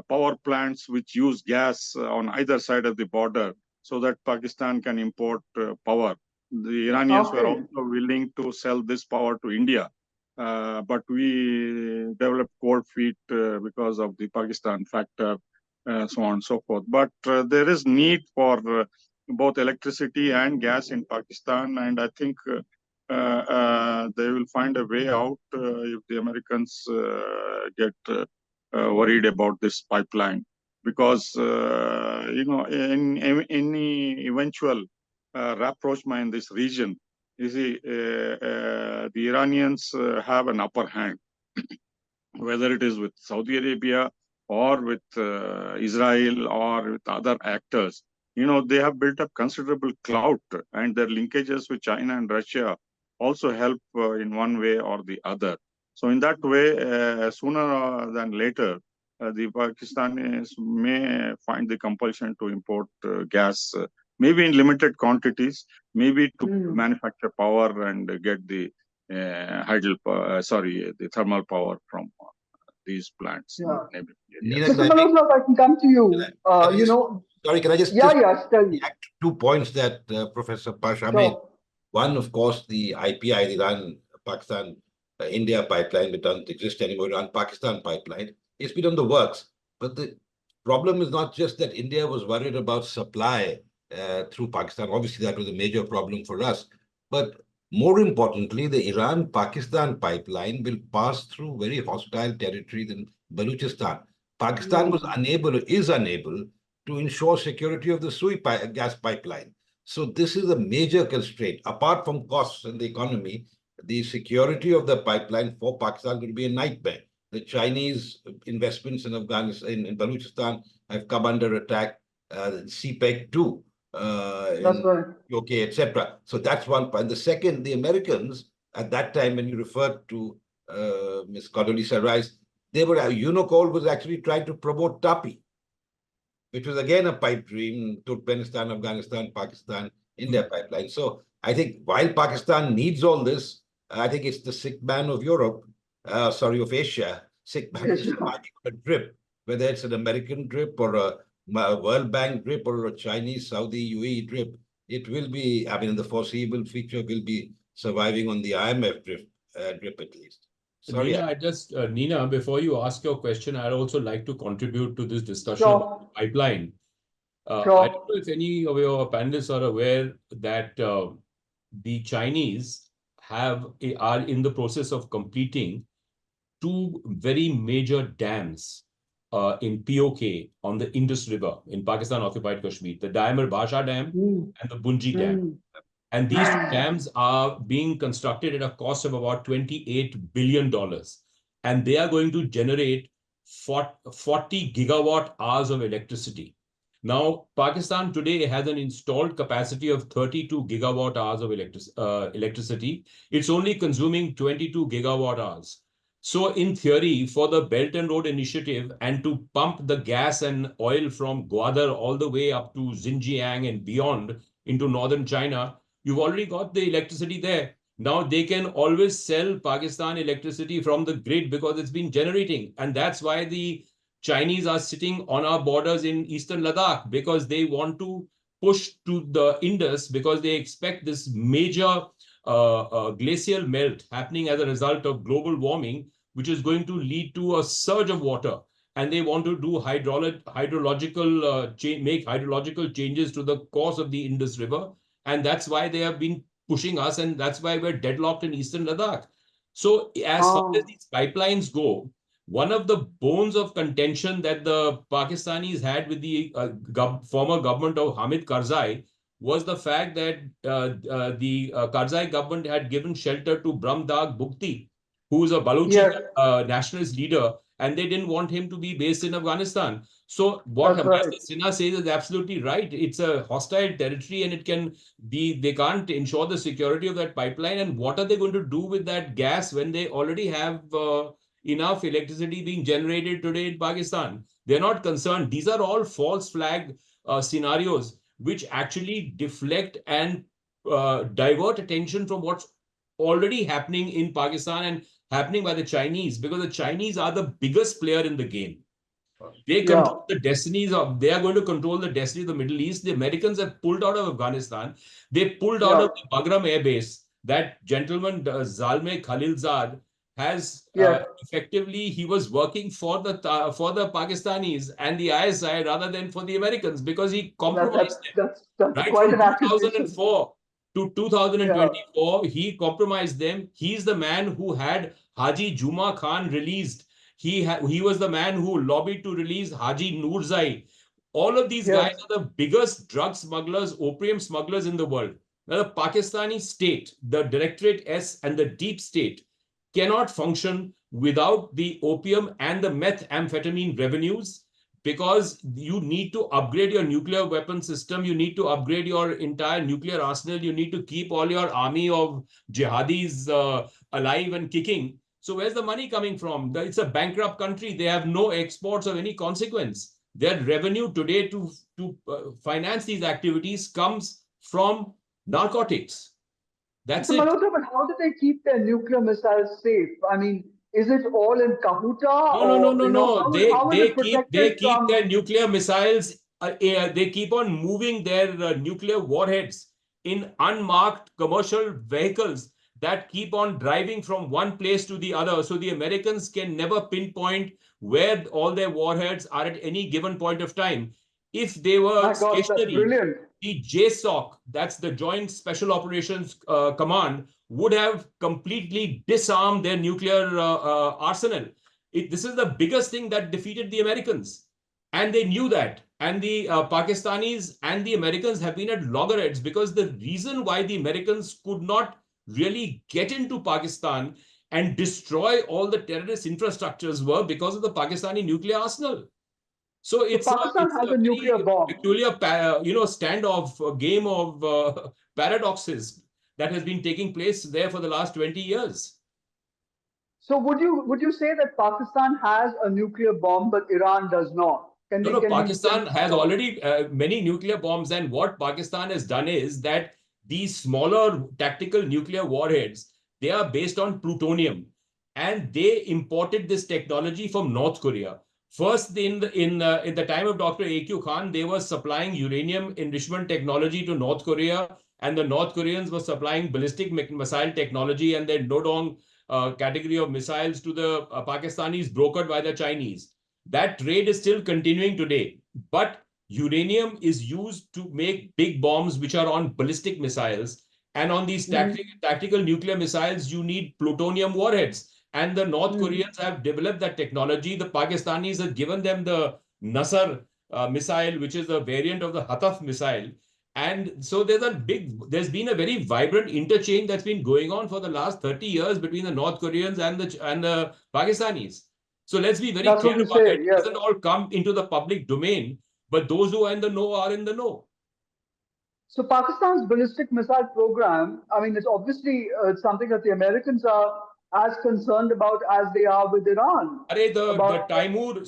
power plants which use gas on either side of the border so that Pakistan can import power. The Iranians were also willing to sell this power to India, but we developed cold feet because of the Pakistan factor, so on and so forth. But there is need for both electricity and gas in Pakistan, and I think they will find a way out if the Americans get worried about this pipeline, because in any eventual rapprochement in this region, you see, the Iranians have an upper hand, whether it is with Saudi Arabia or with Israel or with other actors. They have built up considerable clout, and their linkages with China and Russia also help in one way or the other. So in that way, sooner than later, the Pakistanis may find the compulsion to import gas, maybe in limited quantities, maybe to manufacture power and get the the thermal power from these plants. Yeah. Neena, Mr. Malhotra, I can come to you. Sorry, can I just tell me. 2 points that Professor Pasha made. One, of course, the IPI, the Iran-Pakistan India pipeline, which doesn't exist anymore, Iran-Pakistan pipeline. It's been on the works. But the problem is not just that India was worried about supply through Pakistan. Obviously, that was a major problem for us. But more importantly, the Iran-Pakistan pipeline will pass through very hostile territories in Balochistan. Pakistan is unable to ensure security of the Sui gas pipeline. So this is a major constraint. Apart from costs in the economy, the security of the pipeline for Pakistan will be a nightmare. The Chinese investments in Afghanistan, in Balochistan, have come under attack. CPEC too. That's right. Okay, etc. So that's one point. The second, the Americans at that time, when you referred to Ms. Condoleezza Rice, Unocal was actually trying to promote TAPI, which was again a pipe dream, Turkmenistan, Afghanistan, Pakistan, India pipeline. So I think while Pakistan needs all this, I think it's the sick man of Europe, of Asia, sick man is a drip, whether it's an American drip or a World Bank drip or a Chinese, Saudi, UAE drip. It will be, I mean, in the foreseeable future, will be surviving on the IMF drip at least. Sorry, Nina, before you ask your question, I'd also like to contribute to this discussion about the pipeline. I don't know if any of your panelists are aware that the Chinese are in the process of completing 2 very major dams in POK on the Indus River in Pakistan-occupied Kashmir, the Diamer Basha Dam and the Bunji Dam. And these 2 dams are being constructed at a cost of about $28 billion. And they are going to generate 40 gigawatt hours of electricity. Now, Pakistan today has an installed capacity of 32 gigawatt hours of electricity. It's only consuming 22 gigawatt hours. So in theory, for the Belt and Road Initiative and to pump the gas and oil from Gwadar all the way up to Xinjiang and beyond into northern China, you've already got the electricity there. Now they can always sell Pakistan electricity from the grid because it's been generating. And that's why the Chinese are sitting on our borders in eastern Ladakh, because they want to push to the Indus, because they expect this major glacial melt happening as a result of global warming, which is going to lead to a surge of water. And they want to do make hydrological changes to the course of the Indus River. And that's why they have been pushing us, and that's why we're deadlocked in eastern Ladakh. So as far as these pipelines go, one of the bones of contention that the Pakistanis had with the former government of Hamid Karzai was the fact that the Karzai government had given shelter to Brahmdag Bukti, who is a Balochi nationalist leader, and they didn't want him to be based in Afghanistan. So what Ambassador Sinha says is absolutely right. It's a hostile territory, and they can't ensure the security of that pipeline. And what are they going to do with that gas when they already have enough electricity being generated today in Pakistan? They're not concerned. These are all false flag scenarios which actually deflect and divert attention from what's already happening in Pakistan and happening by the Chinese, because the Chinese are the biggest player in the game. They control the destinies they are going to control the destiny of the Middle East. The Americans have pulled out of Afghanistan. They pulled out of the Bagram Air Base. That gentleman, Zalmay Khalilzad, has effectively, he was working for the Pakistanis and the ISI rather than for the Americans, because he compromised them. That's quite from an 2004 to 2024, he compromised them. He's the man who had Haji Juma Khan released. He was the man who lobbied to release Haji Noorzai. All of these guys are the biggest drug smugglers, opium smugglers in the world. Now, the Pakistani state, the Directorate S and the deep state cannot function without the opium and the methamphetamine revenues, because you need to upgrade your nuclear weapon system, you need to upgrade your entire nuclear arsenal, you need to keep all your army of jihadis alive and kicking. So where's the money coming from? It's a bankrupt country. They have no exports of any consequence. Their revenue today to finance these activities comes from narcotics. That's so, it. Malhotra, but how do they keep their nuclear missiles safe? I mean, is it all in Kahuta? No. How is it They protected keep from? their nuclear missiles. They keep on moving their nuclear warheads in unmarked commercial vehicles that keep on driving from one place to the other. So the Americans can never pinpoint where all their warheads are at any given point of time. If they were My gosh, that's stationary, brilliant. the JSOC, that's the Joint Special Operations Command, would have completely disarmed their nuclear arsenal. This is the biggest thing that defeated the Americans. And they knew that. And the Pakistanis and the Americans have been at loggerheads, because the reason why the Americans could not really get into Pakistan and destroy all the terrorist infrastructures were because of the Pakistani nuclear arsenal. So it's Pakistan has a a nuclear very bomb. peculiar, standoff, game of paradoxes that has been taking place there for the last 20 years. So would you say that Pakistan has a nuclear bomb, but Iran does not? No, Pakistan has already many nuclear bombs, and what Pakistan has done is that these smaller tactical nuclear warheads, they are based on plutonium, and they imported this technology from North Korea. First, in the time of Dr. A.Q. Khan, they were supplying uranium enrichment technology to North Korea, and the North Koreans were supplying ballistic missile technology and their Nodong category of missiles to the Pakistanis, brokered by the Chinese. That trade is still continuing today, but uranium is used to make big bombs which are on ballistic missiles, and on these tactical nuclear missiles you need plutonium warheads, and the North Koreans have developed that technology. The Pakistanis have given them the Nasr missile, which is a variant of the Houthis missile. And so there's been a very vibrant interchange that's been going on for the last 30 years between the North Koreans and the Pakistanis. So let's be very clear about it. It doesn't all come into the public domain, but those who are in the know are in the know. So Pakistan's ballistic missile program, I mean, it's obviously something that the Americans are as concerned about as they are with Iran. The Timur,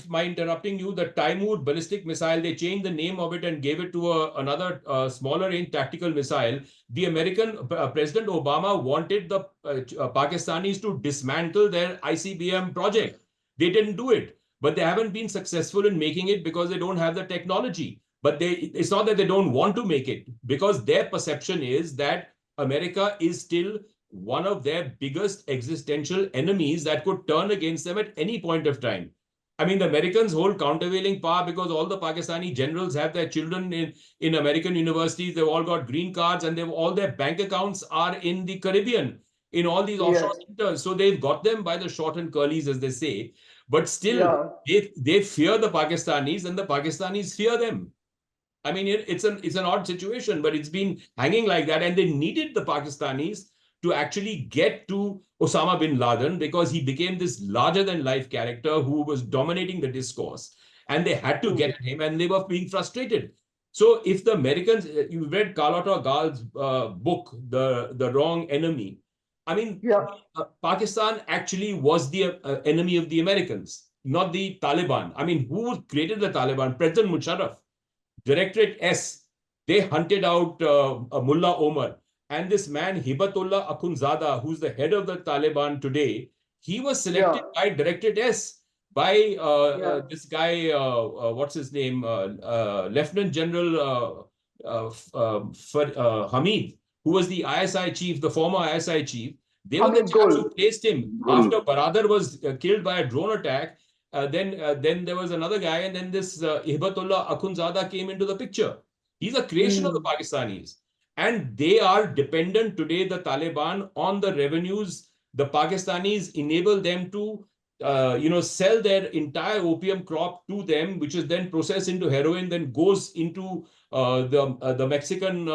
my interrupting you, the Timur ballistic missile, they changed the name of it and gave it to another smaller range tactical missile. The American President Obama wanted the Pakistanis to dismantle their ICBM project. They didn't do it, but they haven't been successful in making it because they don't have the technology. But it's not that they don't want to make it, because their perception is that America is still one of their biggest existential enemies that could turn against them at any point of time. I mean, the Americans hold countervailing power because all the Pakistani generals have their children in American universities. They've all got green cards, and all their bank accounts are in the Caribbean, in all these offshore centers. So they've got them by the short and curlies, as they say. But still, they fear the Pakistanis, and the Pakistanis fear them. I mean, it's an odd situation, but it's been hanging like that. And they needed the Pakistanis to actually get to Osama bin Laden, because he became this larger-than-life character who was dominating the discourse. And they had to get at him, and they were being frustrated. So if the Americans, you read Carlotta Gall's book, The Wrong Enemy. I mean, Pakistan actually was the enemy of the Americans, not the Taliban. I mean, who created the Taliban? President Musharraf. Directorate S, they hunted out Mullah Omar. And this man, Hibatullah Akhundzada, who's the head of the Taliban today, he was selected by Directorate S, by this guy, what's his name, Lieutenant General Hamid, who was the ISI chief, the former ISI chief. They were the chaps who placed him after Baradar was killed by a drone attack. Then there was another guy, and then this Hibatullah Akhundzada came into the picture. He's a creation of the Pakistanis. And they are dependent today, the Taliban, on the revenues. The Pakistanis enable them to sell their entire opium crop to them, which is then processed into heroin, then goes into the Mexican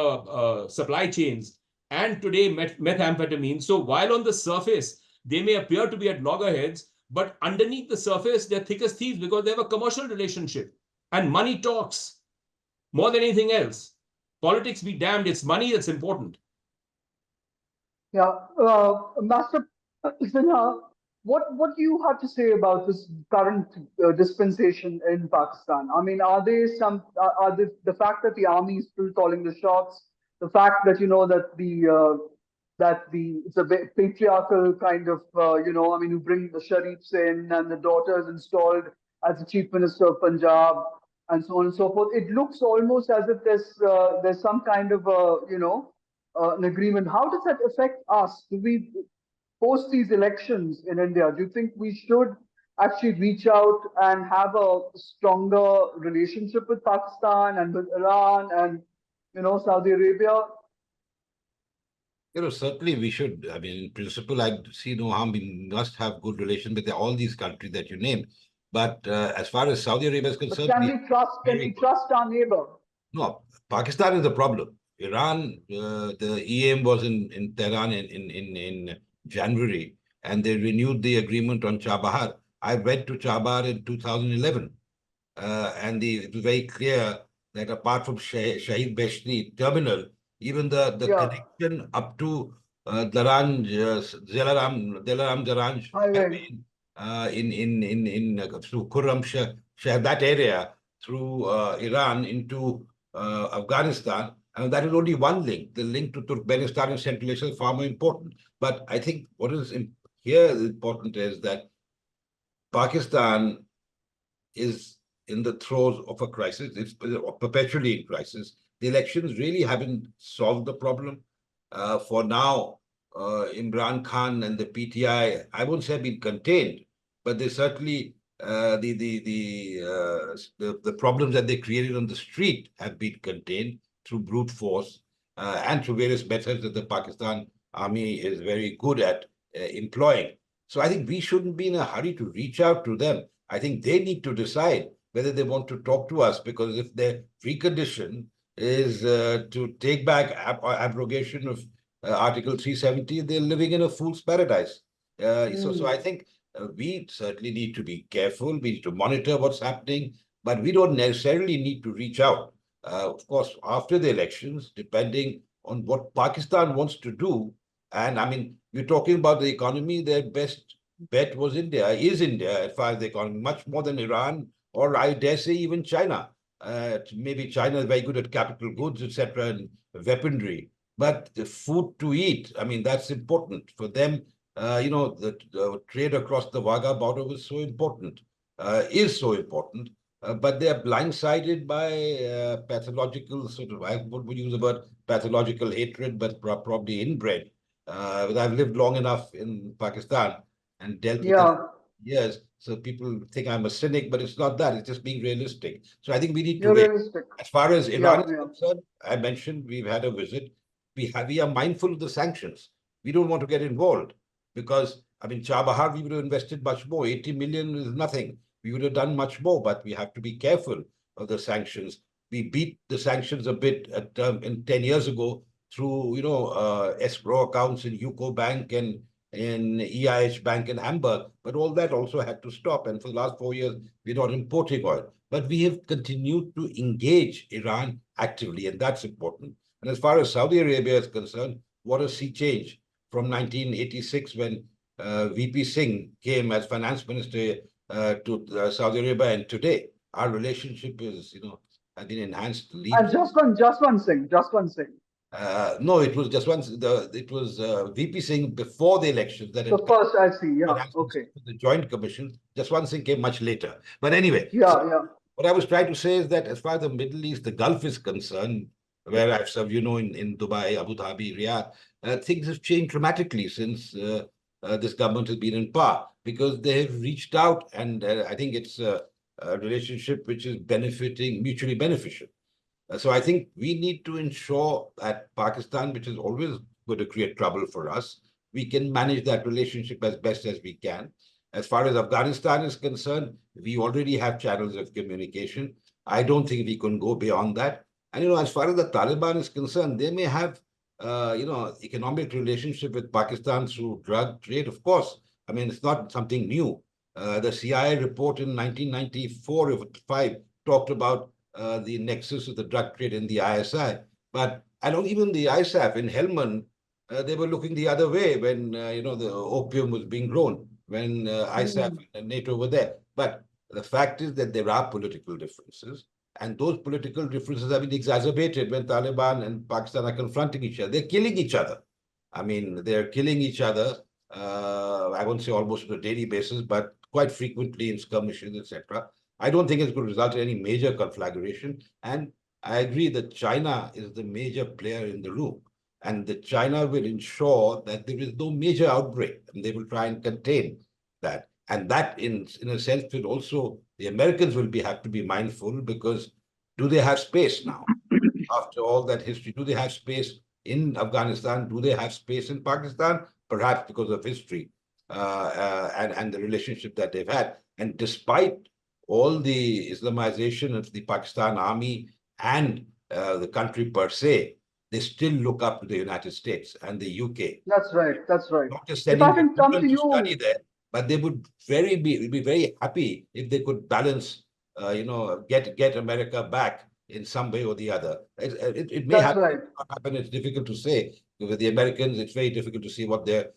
supply chains, and today methamphetamine. So while on the surface they may appear to be at loggerheads, but underneath the surface they're thick as thieves because they have a commercial relationship, and money talks more than anything else. Politics be damned, it's money that's important. Yeah, Master Sinha, what do you have to say about this current dispensation in Pakistan? I mean, are they are the fact that the army is still calling the shots, the fact that that it's a patriarchal kind of I mean, you bring the sharifs in and the daughter is installed as the chief minister of Punjab and so on and so forth. It looks almost as if there's some kind of an agreement. How does that affect us? Do we post these elections in India? Do you think we should actually reach out and have a stronger relationship with Pakistan and with Iran and Saudi Arabia? Certainly we should. I mean, in principle, I see no harm. We must have good relations with all these countries that you named. But as far as Saudi Arabia is concerned, can we trust our neighbor? No, Pakistan is the problem. Iran, the EM was in Tehran in January, and they renewed the agreement on Chabahar. I went to Chabahar in 2011, and it was very clear that apart from Shahid Beshti terminal, even the connection up to Daranj, Delaram Daranj highway through Khurram Shah, that area through Iran into Afghanistan, and that is only one link. The link to Turkmenistan and Central Asia is far more important. But I think what is here important is that Pakistan is in the throes of a crisis. It's perpetually in crisis. The elections really haven't solved the problem. For now, Imran Khan and the PTI, I won't say have been contained, but they certainly the problems that they created on the street have been contained through brute force and through various methods that the Pakistan army is very good at employing. So I think we shouldn't be in a hurry to reach out to them. I think they need to decide whether they want to talk to us, because if their precondition is to take back abrogation of Article 370, they're living in a fool's paradise. So I think we certainly need to be careful. We need to monitor what's happening, but we don't necessarily need to reach out. Of course, after the elections, depending on what Pakistan wants to do, and I mean, you're talking about the economy, their best bet is India, as far as the economy, much more than Iran, or I dare say even China. Maybe China is very good at capital goods, etc., and weaponry. But the food to eat, I mean, that's important for them. The trade across the Wagah border was so important, is so important, but they are blindsided by pathological sort of, I would use the word pathological hatred, but probably inbred. I've lived long enough in Pakistan and dealt with it years, so people think I'm a cynic, but it's not that. It's just being realistic. So I think we need to wait. As far as Iran is concerned, I mentioned we've had a visit. We are mindful of the sanctions. We don't want to get involved because, I mean, Chabahar, we would have invested much more. 80 million is nothing. We would have done much more, but we have to be careful of the sanctions. We beat the sanctions a bit in 10 years ago through, escrow accounts in UCO Bank and in EIH Bank in Hamburg, but all that also had to stop. And for the last 4 years, we're not importing oil. But we have continued to engage Iran actively, and that's important. And as far as Saudi Arabia is concerned, what a sea change from 1986 when VP Singh came as finance minister to Saudi Arabia, and today our relationship is, has been enhanced. And just one thing. No, it was just once. It was VP Singh before the elections that. So first, I see. Yeah. Okay. The Joint Commission. Just one thing came much later. But anyway. Yeah. What I was trying to say is that as far as the Middle East, the Gulf is concerned, where I've served, in Dubai, Abu Dhabi, Riyadh, things have changed dramatically since this government has been in power, because they have reached out, and I think it's a relationship which is mutually beneficial. So I think we need to ensure that Pakistan, which is always going to create trouble for us, we can manage that relationship as best as we can. As far as Afghanistan is concerned, we already have channels of communication. I don't think we can go beyond that. And, as far as the Taliban is concerned, they may have, economic relationship with Pakistan through drug trade, of course. I mean, it's not something new. The CIA report in 1994 or 5 talked about the nexus of the drug trade in the ISI. But I don't even the ISAF in Helmand, they were looking the other way when, the opium was being grown, when ISAF and NATO were there. But the fact is that there are political differences. And those political differences have been exacerbated when Taliban and Pakistan are confronting each other. They're killing each other. I mean, they're killing each other, I won't say almost on a daily basis, but quite frequently in skirmishes, etc. I don't think it's going to result in any major conflagration. And I agree that China is the major player in the room. And that China will ensure that there is no major outbreak, and they will try and contain that. And that, in a sense, will also, the Americans will have to be mindful, because do they have space now? After all that history, do they have space in Afghanistan? Do they have space in Pakistan? Perhaps because of history and the relationship that they've had. And despite all the Islamization of the Pakistan army and the country per se, they still look up to the United States and the UK. That's right. That's right. Not just If sending I can come to to you, study there, but they would be very happy if they could balance, get America back in some way or the other. It may that's right. happen. It's difficult to say. With the Americans, it's very difficult to see what their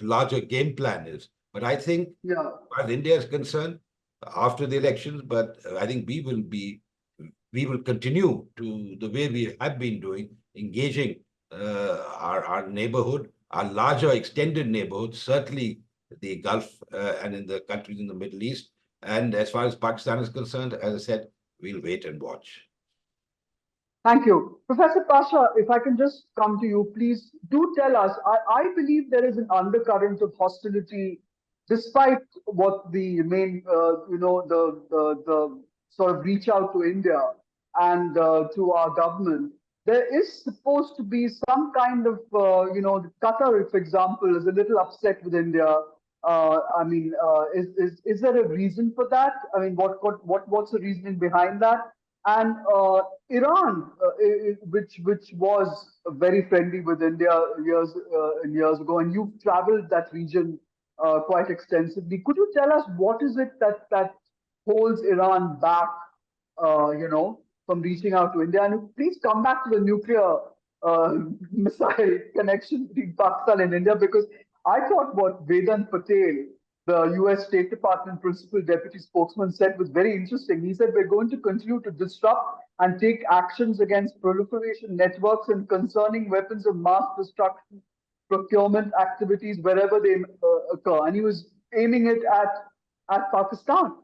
larger game plan is. But I think, Yeah. as India is concerned, after the elections, but I think we will continue to the way we have been doing, engaging our neighborhood, our larger extended neighborhood, certainly the Gulf and in the countries in the Middle East. And as far as Pakistan is concerned, as I said, we'll wait and watch. Thank you. Professor Pasha, if I can just come to you, please do tell us. I believe there is an undercurrent of hostility, despite what the main, the sort of reach out to India and to our government. There is supposed to be some kind of, Qatar, for example, is a little upset with India. Is there a reason for that? I mean, what's the reasoning behind that? And Iran, which was very friendly with India years ago, and you've traveled that region quite extensively. Could you tell us what is it that holds Iran back, from reaching out to India? And please come back to the nuclear missile connection between Pakistan and India, because I thought what Vedant Patel, the US State Department Principal Deputy Spokesman, said was very interesting. He said, we're going to continue to disrupt and take actions against proliferation networks and concerning weapons of mass destruction procurement activities wherever they occur. And he was aiming it at Pakistan.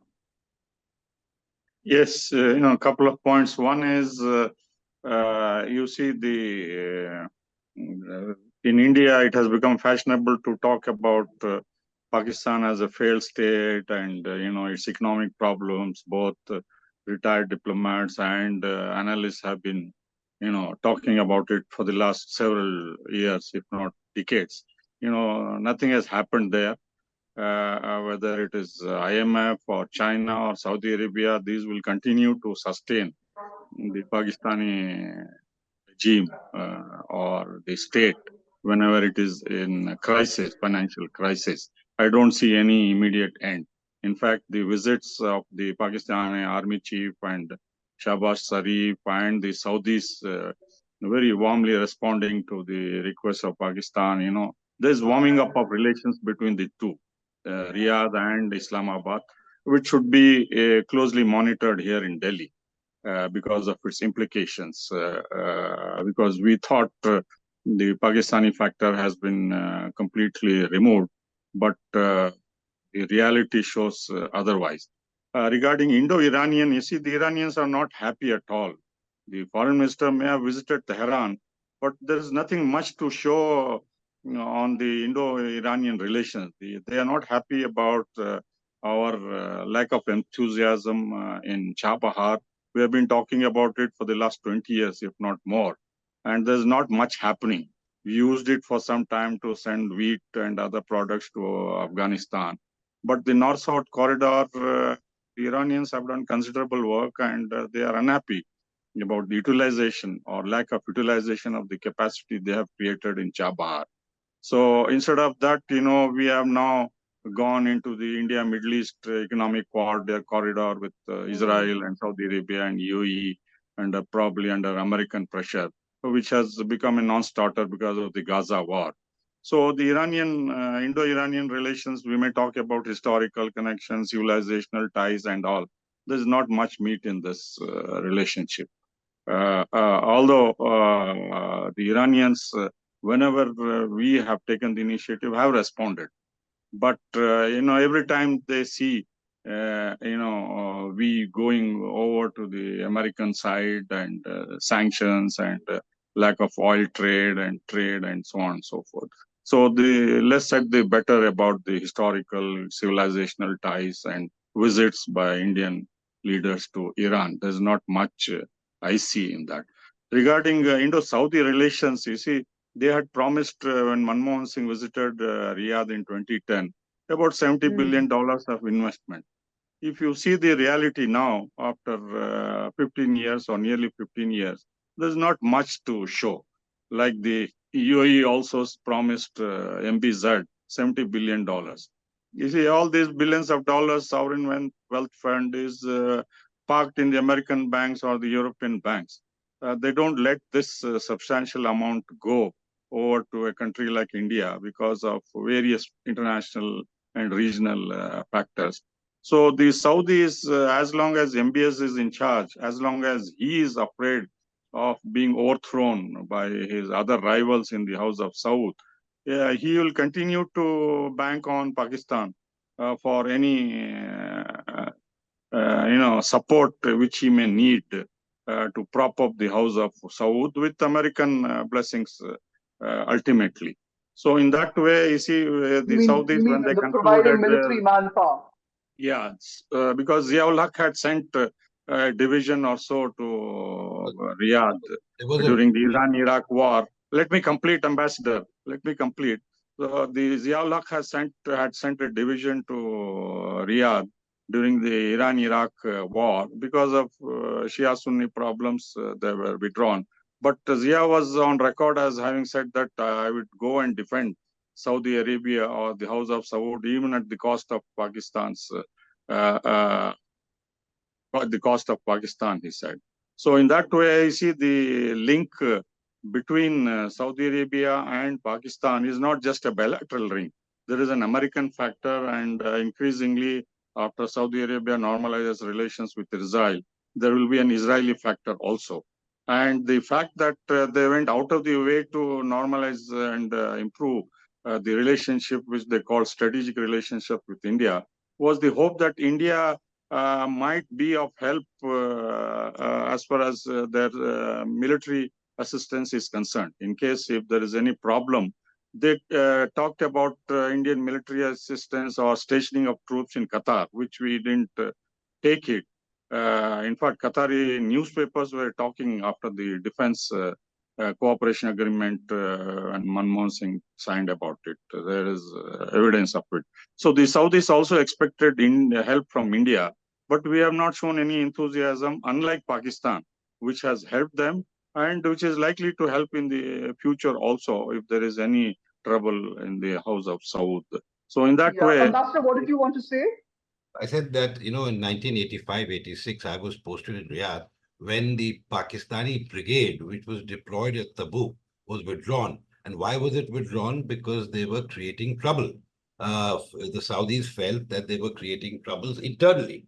Yes, a couple of points. One is, you see, in India, it has become fashionable to talk about Pakistan as a failed state and, its economic problems. Both retired diplomats and analysts have been, talking about it for the last several years, if not decades. Nothing has happened there. Whether it is IMF or China or Saudi Arabia, these will continue to sustain the Pakistani regime or the state whenever it is in crisis, financial crisis. I don't see any immediate end. In fact, the visits of the Pakistani army chief and Shahbaz Sharif and the Saudis very warmly responding to the request of Pakistan, there's warming up of relations between the two. Riyadh and Islamabad, which should be closely monitored here in Delhi because of its implications. Because we thought the Pakistani factor has been completely removed, but the reality shows otherwise. Regarding Indo-Iranian, you see, the Iranians are not happy at all. The foreign minister may have visited Tehran, but there is nothing much to show on the Indo-Iranian relations. They are not happy about our lack of enthusiasm in Chabahar. We have been talking about it for the last 20 years, if not more. And there's not much happening. We used it for some time to send wheat and other products to Afghanistan. But the North-South corridor, the Iranians have done considerable work, and they are unhappy about the utilization or lack of utilization of the capacity they have created in Chabahar. So instead of that, we have now gone into the India-Middle East economic corridor with Israel and Saudi Arabia and UAE, and probably under American pressure, which has become a non-starter because of the Gaza war. So the Indo-Iranian relations, we may talk about historical connections, civilizational ties and all. There's not much meat in this relationship. Although the Iranians, whenever we have taken the initiative, have responded. But, every time they see, we going over to the American side and sanctions and lack of oil trade and so on and so forth. So the less said, the better about the historical civilizational ties and visits by Indian leaders to Iran. There's not much I see in that. Regarding Indo-Saudi relations, you see, they had promised when Manmohan Singh visited Riyadh in 2010, about $70 billion of investment. If you see the reality now, after 15 years or nearly 15 years, there's not much to show. Like the UAE also promised MBZ, $70 billion. You see, all these billions of dollars, sovereign wealth fund is parked in the American banks or the European banks. They don't let this substantial amount go over to a country like India because of various international and regional factors. So the Saudis, as long as MBS is in charge, as long as he is afraid of being overthrown by his other rivals in the House of Saud, he will continue to bank on Pakistan for any support which he may need to prop up the House of Saud with American blessings ultimately. So in that way, you see, the Saudis, when they providing military manpower. Yeah, because Ziaul Haq had sent a division or so to Riyadh during the Iran-Iraq war. Let me complete, Ambassador. Let me complete. So the Ziaul Haq had sent a division to Riyadh during the Iran-Iraq war. Because of Shia-Sunni problems, they were withdrawn. But Zia was on record as having said that I would go and defend Saudi Arabia or the House of Saud, even at the cost of Pakistan's, the cost of Pakistan, he said. So in that way, I see the link between Saudi Arabia and Pakistan is not just a bilateral link. There is an American factor, and increasingly, after Saudi Arabia normalizes relations with Israel, there will be an Israeli factor also. And the fact that they went out of the way to normalize and improve the relationship, which they call strategic relationship with India, was the hope that India might be of help as far as their military assistance is concerned. In case if there is any problem, they talked about Indian military assistance or stationing of troops in Qatar, which we didn't take it. In fact, Qatari newspapers were talking after the defense cooperation agreement and Manmohan Singh signed about it. There is evidence of it. So the Saudis also expected help from India, but we have not shown any enthusiasm, unlike Pakistan, which has helped them and which is likely to help in the future also if there is any trouble in the House of Saud. So in that way... Ambassador, what did you want to say? I said that, in 1985-86, I was posted in Riyadh when the Pakistani brigade, which was deployed at Tabuk, was withdrawn. And why was it withdrawn? Because they were creating trouble. The Saudis felt that they were creating troubles internally.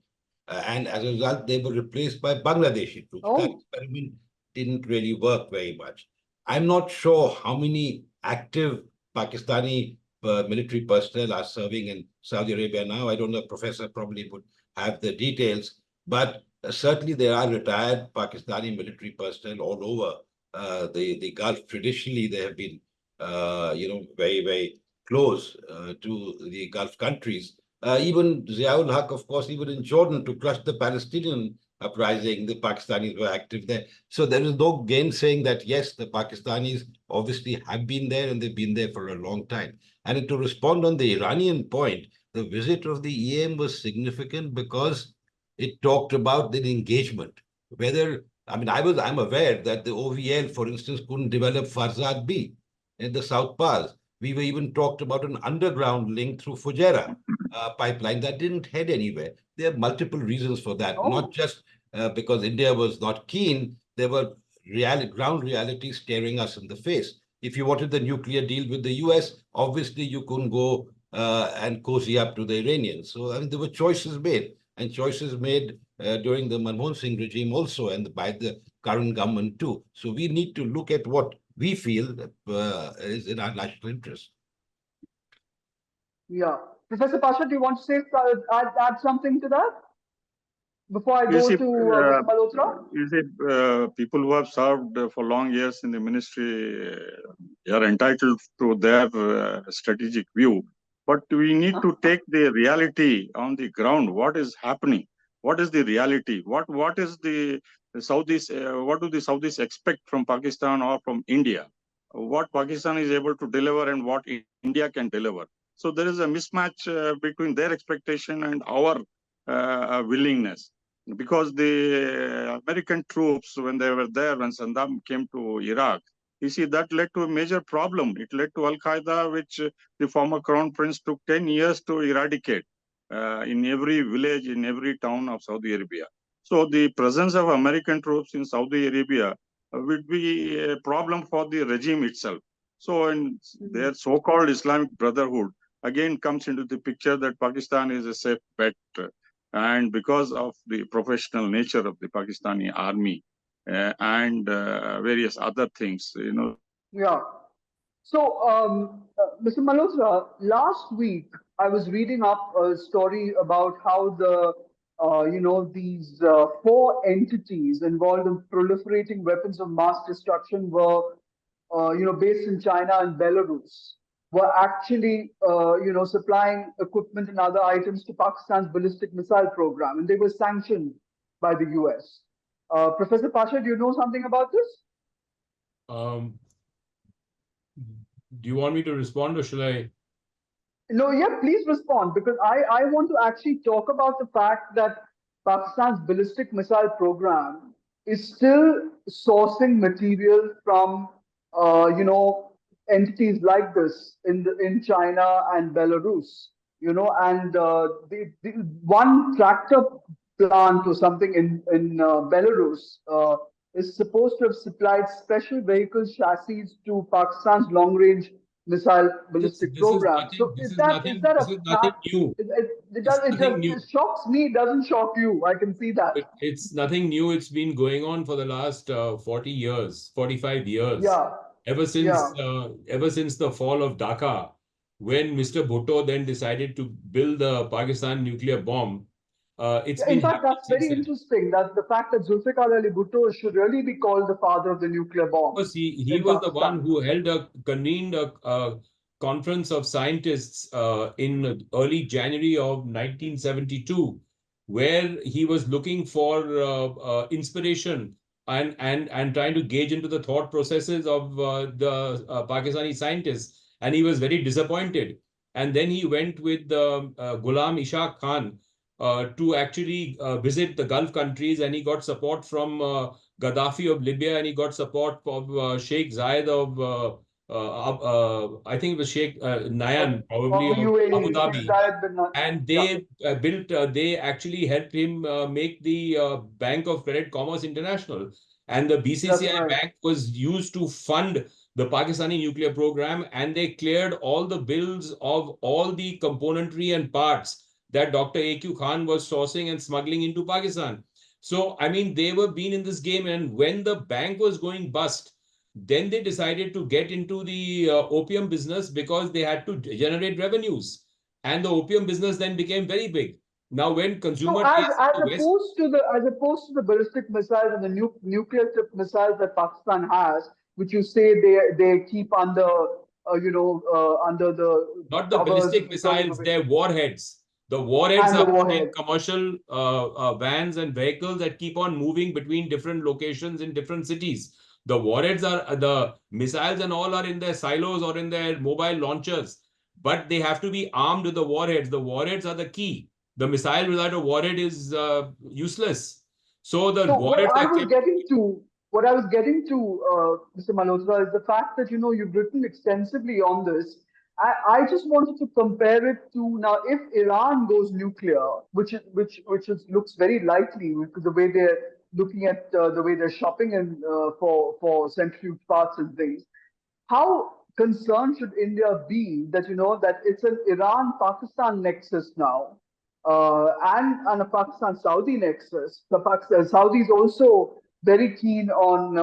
And as a result, they were replaced by Bangladeshi troops. That experiment didn't really work very much. I'm not sure how many active Pakistani military personnel are serving in Saudi Arabia now. I don't know, Professor probably would have the details, but certainly there are retired Pakistani military personnel all over the Gulf. Traditionally, they have been, very, very close to the Gulf countries. Even Ziaul Haq, of course, even in Jordan, to crush the Palestinian uprising, the Pakistanis were active there. So there is no gainsaying that, yes, the Pakistanis obviously have been there and they've been there for a long time. And to respond on the Iranian point, the visit of the EM was significant because it talked about the engagement. Whether, I mean, I'm aware that the OVL, for instance, couldn't develop Farzad B in the South Pass. We were even talked about an underground link through Fujairah pipeline that didn't head anywhere. There are multiple reasons for that, not just because India was not keen. There were ground realities staring us in the face. If you wanted the nuclear deal with the US, obviously you couldn't go and cozy up to the Iranians. So I mean, there were choices made, and choices made during the Manmohan Singh regime also, and by the current government too. So we need to look at what we feel is in our national interest. Yeah. Professor Pasha, do you want to say add something to that before I go to Mr. Malhotra? You see, people who have served for long years in the ministry are entitled to their strategic view. But we need to take the reality on the ground. What is happening? What is the reality? What is the Saudis? What do the Saudis expect from Pakistan or from India? What Pakistan is able to deliver and what India can deliver. So there is a mismatch between their expectation and our willingness. Because the American troops, when they were there, when Saddam came to Iraq, you see, that led to a major problem. It led to Al-Qaeda, which the former crown prince took 10 years to eradicate in every village, in every town of Saudi Arabia. So the presence of American troops in Saudi Arabia would be a problem for the regime itself. So in their so-called Islamic Brotherhood, again comes into the picture that Pakistan is a safe bet. And because of the professional nature of the Pakistani army and various other things, you know. Yeah. So, Mr. Malhotra, last week I was reading up a story about how these four entities involved in proliferating weapons of mass destruction were, based in China and Belarus, were actually, supplying equipment and other items to Pakistan's ballistic missile program, and they were sanctioned by the US. Professor Pasha, do you know something about this? Do you want me to respond or shall I? No, yeah, please respond, because I want to actually talk about the fact that Pakistan's ballistic missile program is still sourcing material from, entities like this in China and Belarus, and the one tractor plant or something in Belarus is supposed to have supplied special vehicle chassis to Pakistan's long-range missile ballistic program. So is that a nothing new. It shocks me. It doesn't shock you. I can see that. It's nothing new. It's been going on for the last 40 years, 45 years. Yeah. Ever since the fall of Dhaka, when Mr. Bhutto then decided to build the Pakistan nuclear bomb. In fact, that's very interesting. That the fact that Zulfikar Ali Bhutto should really be called the father of the nuclear bomb. Because he was the one who convened a conference of scientists in early January of 1972, where he was looking for inspiration and trying to gauge into the thought processes of the Pakistani scientists, and he was very disappointed. And then he went with Ghulam Ishaq Khan to actually visit the Gulf countries, and he got support from Gaddafi of Libya, and he got support of Sheikh Zayed of I think it was Sheikh Nayan, probably of Abu Dhabi, and they they actually helped him make the Bank of Credit Commerce International, and the BCCI Bank was used to fund the Pakistani nuclear program, and they cleared all the bills of all the componentry and parts that Dr. A.Q. Khan was sourcing and smuggling into Pakistan. So, I mean, they were been in this game, and when the bank was going bust, then they decided to get into the opium business because they had to generate revenues. And the opium business then became very big. Now, when consumer as opposed to the ballistic missiles and the nuclear tipped missiles that Pakistan has, which you say they keep under under the not the ballistic missiles, they're warheads. The warheads are commercial vans and vehicles that keep on moving between different locations in different cities. The warheads are the missiles and all are in their silos or in their mobile launchers. but they have to be armed with the warheads. The warheads are the key. The missile without a warhead is useless. So the So warheads are kept. what I was getting to, Mr. Malhotra, is the fact that you've written extensively on this. I just wanted to compare it to now if Iran goes nuclear, which looks very likely because the way they're looking at the way they're shopping and for centrifuge parts and things. How concerned should India be that that it's an Iran-Pakistan nexus now, and a Pakistan-Saudi nexus? The Pakistan Saudis also very keen on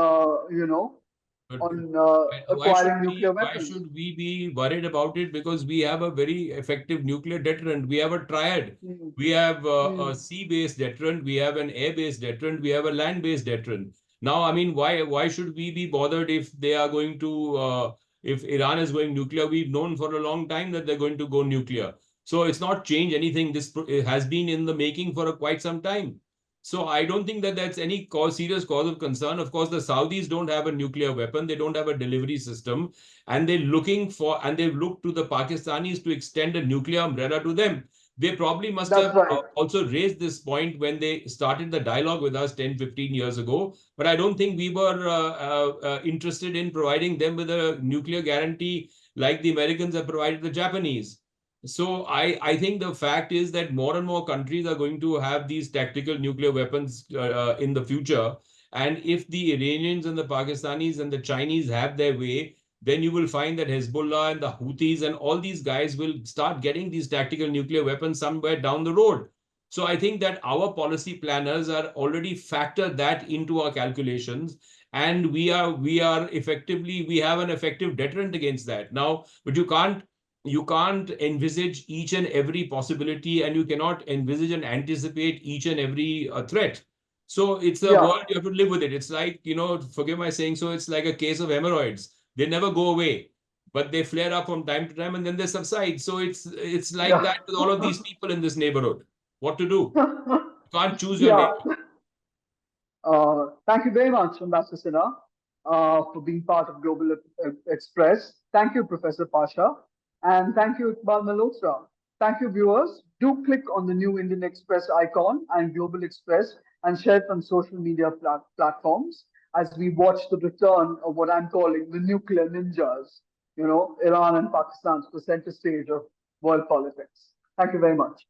But on why should acquiring nuclear why weapons. should we be worried about it? Because we have a very effective nuclear deterrent. We have a triad. Mm, We have a mm. sea-based deterrent. We have an air-based deterrent. We have a land-based deterrent. Now, I mean, why should we be bothered if they are going to if Iran is going nuclear? We've known for a long time that they're going to go nuclear. So it's not changed anything. This has been in the making for quite some time. So I don't think that that's any serious cause of concern. Of course, the Saudis don't have a nuclear weapon. They don't have a delivery system. And they've looked to the Pakistanis to extend a nuclear umbrella to them. They probably must That's have right. also raised this point when they started the dialogue with us 10, 15 years ago. But I don't think we were interested in providing them with a nuclear guarantee like the Americans have provided the Japanese. So I think the fact is that more and more countries are going to have these tactical nuclear weapons in the future. And if the Iranians and the Pakistanis and the Chinese have their way, then you will find that Hezbollah and the Houthis and all these guys will start getting these tactical nuclear weapons somewhere down the road. So I think that our policy planners are already factored that into our calculations. And we have an effective deterrent against that. Now, but you can't envisage each and every possibility, and you cannot envisage and anticipate each and every threat. So it's a Yeah. world, you have to live with it. It's like, forgive my saying so, it's like a case of hemorrhoids. They never go away, but they flare up from time to time and then they subside. So it's like Yeah. that with all of these people in this neighborhood. What to do? You can't choose your Yeah. neighbor. Thank you very much, Ambassador Sinha, for being part of Global Express. Thank you, Professor Pasha. And thank you, Iqbal Malhotra. Thank you, viewers. Do click on the new Indian Express icon and Global Express and share it on social media platforms as we watch the return of what I'm calling the nuclear ninjas, Iran and Pakistan to the center stage of world politics. Thank you very much.